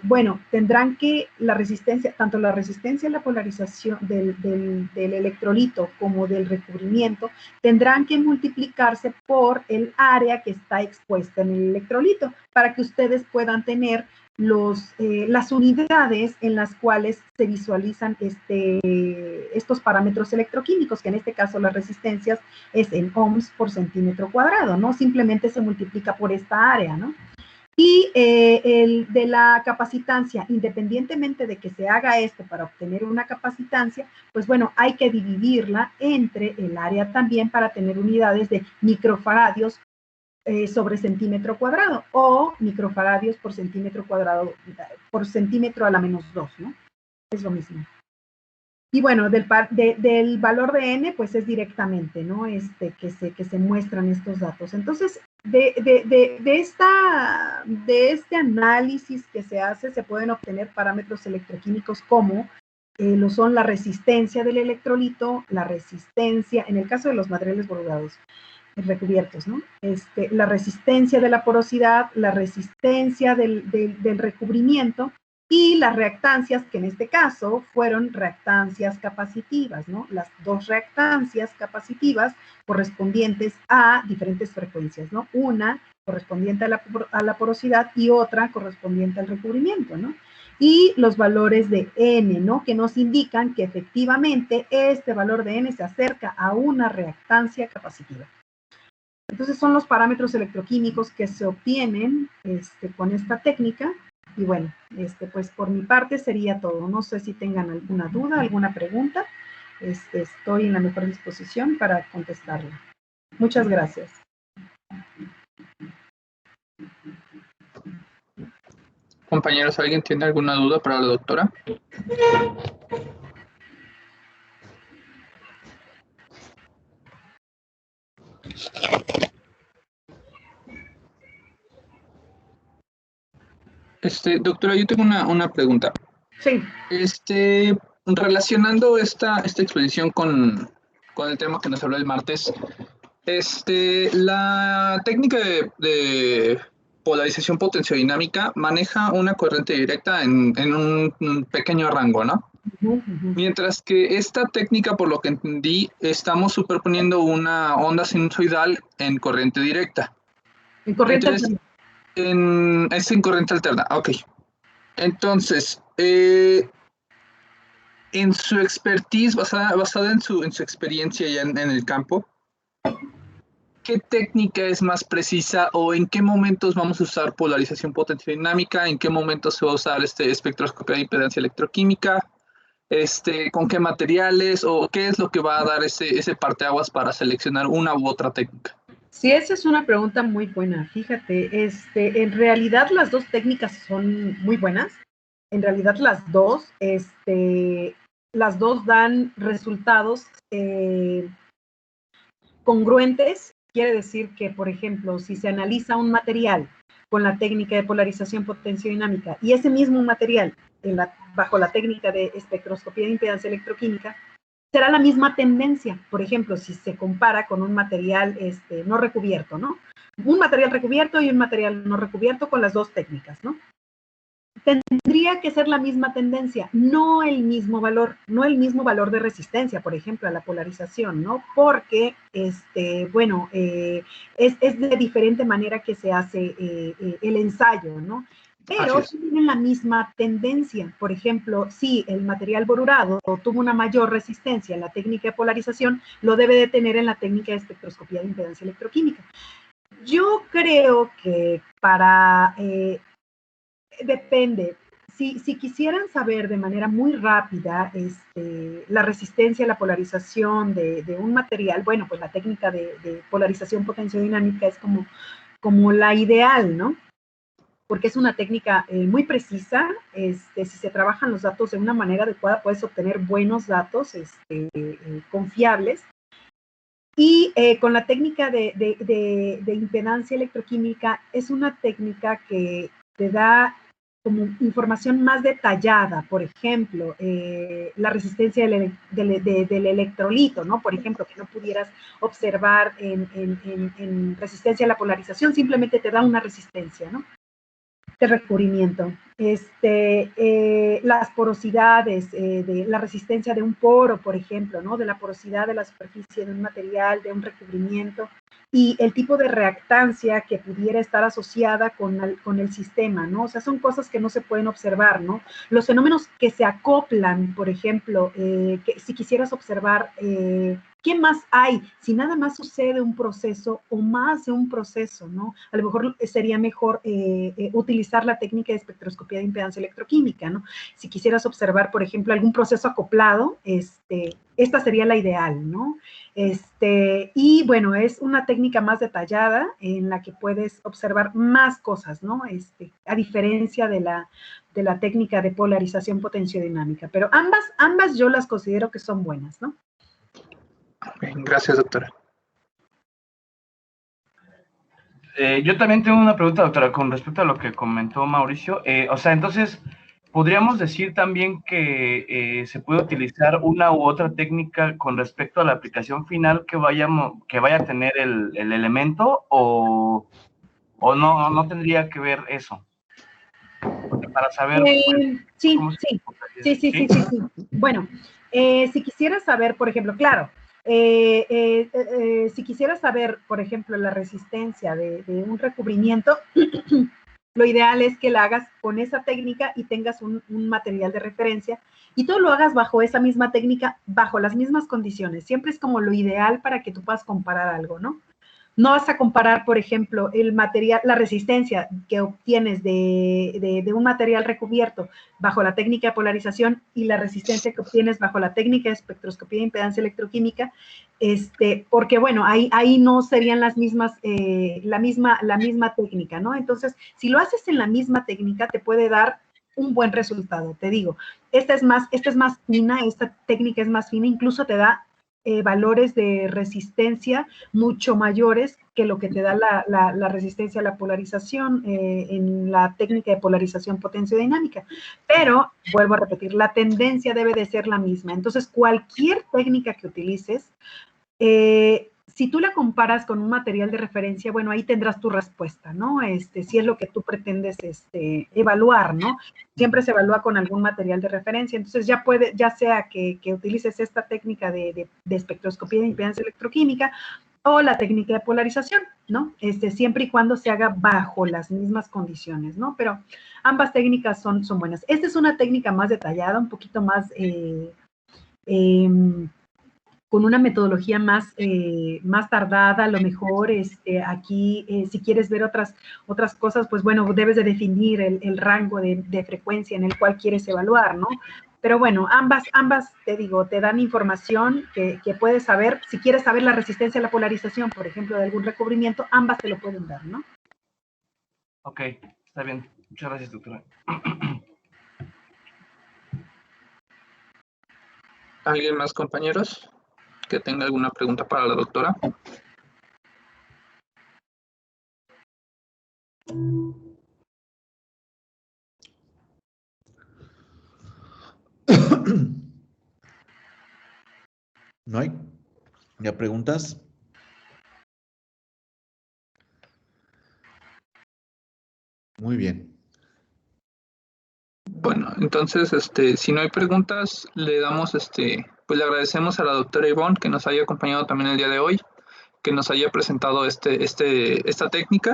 bueno, tendrán que la resistencia, tanto la resistencia a la polarización del electrolito como del recubrimiento, tendrán que multiplicarse por el área que está expuesta en el electrolito para que ustedes puedan tener las unidades en las cuales se visualizan estos parámetros electroquímicos, que en este caso las resistencias es en ohms por centímetro cuadrado, ¿no? Simplemente se multiplica por esta área, ¿no? Y el de la capacitancia, independientemente de que se haga esto para obtener una capacitancia, pues bueno, hay que dividirla entre el área también para tener unidades de microfaradios sobre centímetro cuadrado o microfaradios por centímetro cuadrado, por centímetro a la menos 2, ¿no? Es lo mismo. Y bueno, del valor de n, pues es directamente, ¿no? Que se muestran estos datos. Entonces, de este análisis que se hace, se pueden obtener parámetros electroquímicos como lo son la resistencia del electrolito, la resistencia, en el caso de los materiales bordados, recubiertos, ¿no? La resistencia de la porosidad, la resistencia del recubrimiento y las reactancias, que en este caso fueron reactancias capacitivas, ¿no? Las dos reactancias capacitivas correspondientes a diferentes frecuencias, ¿no? Una correspondiente a la porosidad y otra correspondiente al recubrimiento, ¿no? Y los valores de n, ¿no? Que nos indican que efectivamente este valor de n se acerca a una reactancia capacitiva. Entonces son los parámetros electroquímicos que se obtienen con esta técnica. Y bueno, pues por mi parte sería todo. No sé si tengan alguna duda, alguna pregunta. Estoy en la mejor disposición para contestarla. Muchas gracias. Compañeros, ¿alguien tiene alguna duda para la doctora? Doctora, yo tengo una pregunta. Sí. Relacionando esta exposición con el tema que nos habló el martes, la técnica de polarización potenciodinámica maneja una corriente directa en un pequeño rango, ¿no? Mientras que esta técnica, por lo que entendí, estamos superponiendo una onda sinusoidal en corriente directa. En corriente alterna. Es en corriente alterna, ok. Entonces, en su expertise, basada en su experiencia ya en el campo, ¿qué técnica es más precisa o en qué momentos vamos a usar polarización potenciodinámica? ¿En qué momentos se va a usar espectroscopia de impedancia electroquímica? ¿Con qué materiales? ¿O qué es lo que va a dar ese parteaguas para seleccionar una u otra técnica? Sí, esa es una pregunta muy buena. Fíjate, en realidad las dos técnicas son muy buenas. En realidad las dos dan resultados congruentes. Quiere decir que, por ejemplo, si se analiza un material con la técnica de polarización potenciodinámica y ese mismo material bajo la técnica de espectroscopía de impedancia electroquímica, será la misma tendencia. Por ejemplo, si se compara con un material no recubierto, ¿no? Un material recubierto y un material no recubierto con las dos técnicas, ¿no? Tendría que ser la misma tendencia, no el mismo valor de resistencia, por ejemplo, a la polarización, ¿no? Porque, bueno, es de diferente manera que se hace el ensayo, ¿no? Pero tienen la misma tendencia. Por ejemplo, si el material borurado tuvo una mayor resistencia en la técnica de polarización, lo debe de tener en la técnica de espectroscopía de impedancia electroquímica. Yo creo que depende. Si quisieran saber de manera muy rápida la resistencia a la polarización de un material, bueno, pues la técnica de polarización potenciodinámica es como la ideal, ¿no? porque es una técnica muy precisa. Si se trabajan los datos de una manera adecuada, puedes obtener buenos datos confiables. Y con la técnica de impedancia electroquímica, es una técnica que te da como información más detallada. Por ejemplo, la resistencia del electrolito, ¿no? Por ejemplo, que no pudieras observar en resistencia a la polarización, simplemente te da una resistencia, ¿no? De recubrimiento. Las porosidades, de la resistencia de un poro, por ejemplo, ¿no? De la porosidad de la superficie de un material, de un recubrimiento, y el tipo de reactancia que pudiera estar asociada con el sistema, ¿no? O sea, son cosas que no se pueden observar, ¿no? Los fenómenos que se acoplan, por ejemplo, que si quisieras observar, ¿qué más hay? Si nada más sucede un proceso o más de un proceso, ¿no? A lo mejor sería mejor utilizar la técnica de espectroscopía de impedancia electroquímica, ¿no? Si quisieras observar, por ejemplo, algún proceso acoplado, esta sería la ideal, ¿no? Y bueno, es una técnica más detallada en la que puedes observar más cosas, ¿no? A diferencia de la técnica de polarización potenciodinámica. Pero ambas yo las considero que son buenas, ¿no? Bien, gracias, doctora. Yo también tengo una pregunta, doctora, con respecto a lo que comentó Mauricio. O sea, entonces, ¿podríamos decir también que se puede utilizar una u otra técnica con respecto a la aplicación final que vaya a tener el elemento, o no tendría que ver eso? Porque para saber sí. ¿Sí? Bueno, si quisieras saber, por ejemplo, claro, si quisieras saber, por ejemplo, la resistencia de un recubrimiento, lo ideal es que la hagas con esa técnica y tengas un material de referencia, y tú lo hagas bajo esa misma técnica, bajo las mismas condiciones. Siempre es como lo ideal para que tú puedas comparar algo, ¿no? No vas a comparar, por ejemplo, el material, la resistencia que obtienes de un material recubierto bajo la técnica de polarización y la resistencia que obtienes bajo la técnica de espectroscopía de impedancia electroquímica, porque bueno, ahí no serían las mismas, la misma técnica, ¿no? Entonces, si lo haces en la misma técnica, te puede dar un buen resultado. Te digo, esta es más fina, esta técnica es más fina, incluso te da valores de resistencia mucho mayores que lo que te da la resistencia a la polarización en la técnica de polarización potenciodinámica. Pero, vuelvo a repetir, la tendencia debe de ser la misma. Entonces, cualquier técnica que utilices, si tú la comparas con un material de referencia, bueno, ahí tendrás tu respuesta, ¿no? Si es lo que tú pretendes evaluar, ¿no? Siempre se evalúa con algún material de referencia. Entonces, ya sea que utilices esta técnica de espectroscopía de impedancia electroquímica o la técnica de polarización, ¿no? Siempre y cuando se haga bajo las mismas condiciones, ¿no? Pero ambas técnicas son buenas. Esta es una técnica más detallada, un poquito más con una metodología más tardada. A lo mejor aquí, si quieres ver otras cosas, pues bueno, debes de definir el rango de frecuencia en el cual quieres evaluar, ¿no? Pero bueno, ambas, te digo, te dan información que puedes saber. Si quieres saber la resistencia a la polarización, por ejemplo, de algún recubrimiento, ambas te lo pueden dar, ¿no? Ok, está bien. Muchas gracias, doctora. ¿Alguien más, compañeros, que tenga alguna pregunta para la doctora? ¿No hay? ¿Ya preguntas? Muy bien. Bueno, entonces, si no hay preguntas, le damos, pues le agradecemos a la doctora Ivonne que nos haya acompañado también el día de hoy, que nos haya presentado esta técnica,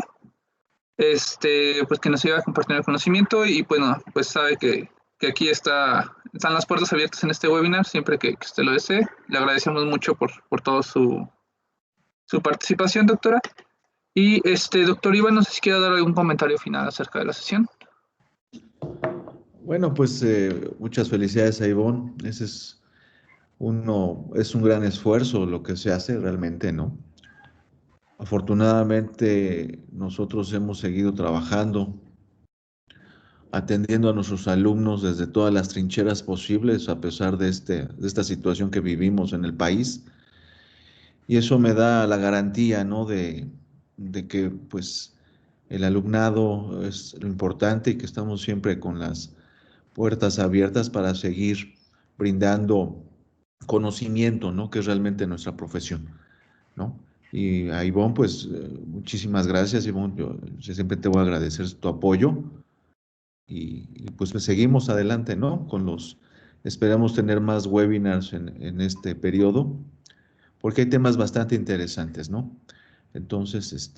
pues que nos haya compartido el conocimiento, y bueno, pues sabe que aquí están las puertas abiertas en este webinar, siempre que usted lo desee. Le agradecemos mucho por toda su participación, doctora. Y doctor Iván, no sé si quiere dar algún comentario final acerca de la sesión. Bueno, pues muchas felicidades a Ivonne. Ese es un gran esfuerzo lo que se hace realmente, ¿no? Afortunadamente nosotros hemos seguido trabajando atendiendo a nuestros alumnos desde todas las trincheras posibles, a pesar de esta situación que vivimos en el país. Y eso me da la garantía, ¿no? de que, pues, el alumnado es lo importante y que estamos siempre con las puertas abiertas para seguir brindando conocimiento, ¿no? Que es realmente nuestra profesión, ¿no? Y a Ivonne, pues, muchísimas gracias, Ivonne. Yo siempre te voy a agradecer tu apoyo pues seguimos adelante, ¿no? Esperamos tener más webinars en este periodo, porque hay temas bastante interesantes, ¿no? Entonces,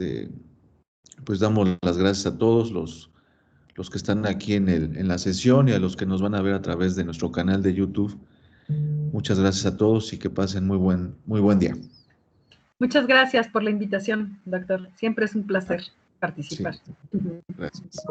pues damos las gracias a todos los que están aquí en la sesión y a los que nos van a ver a través de nuestro canal de YouTube. Muchas gracias a todos y que pasen muy buen día. Muchas gracias por la invitación, doctor. Siempre es un placer participar. Sí, gracias.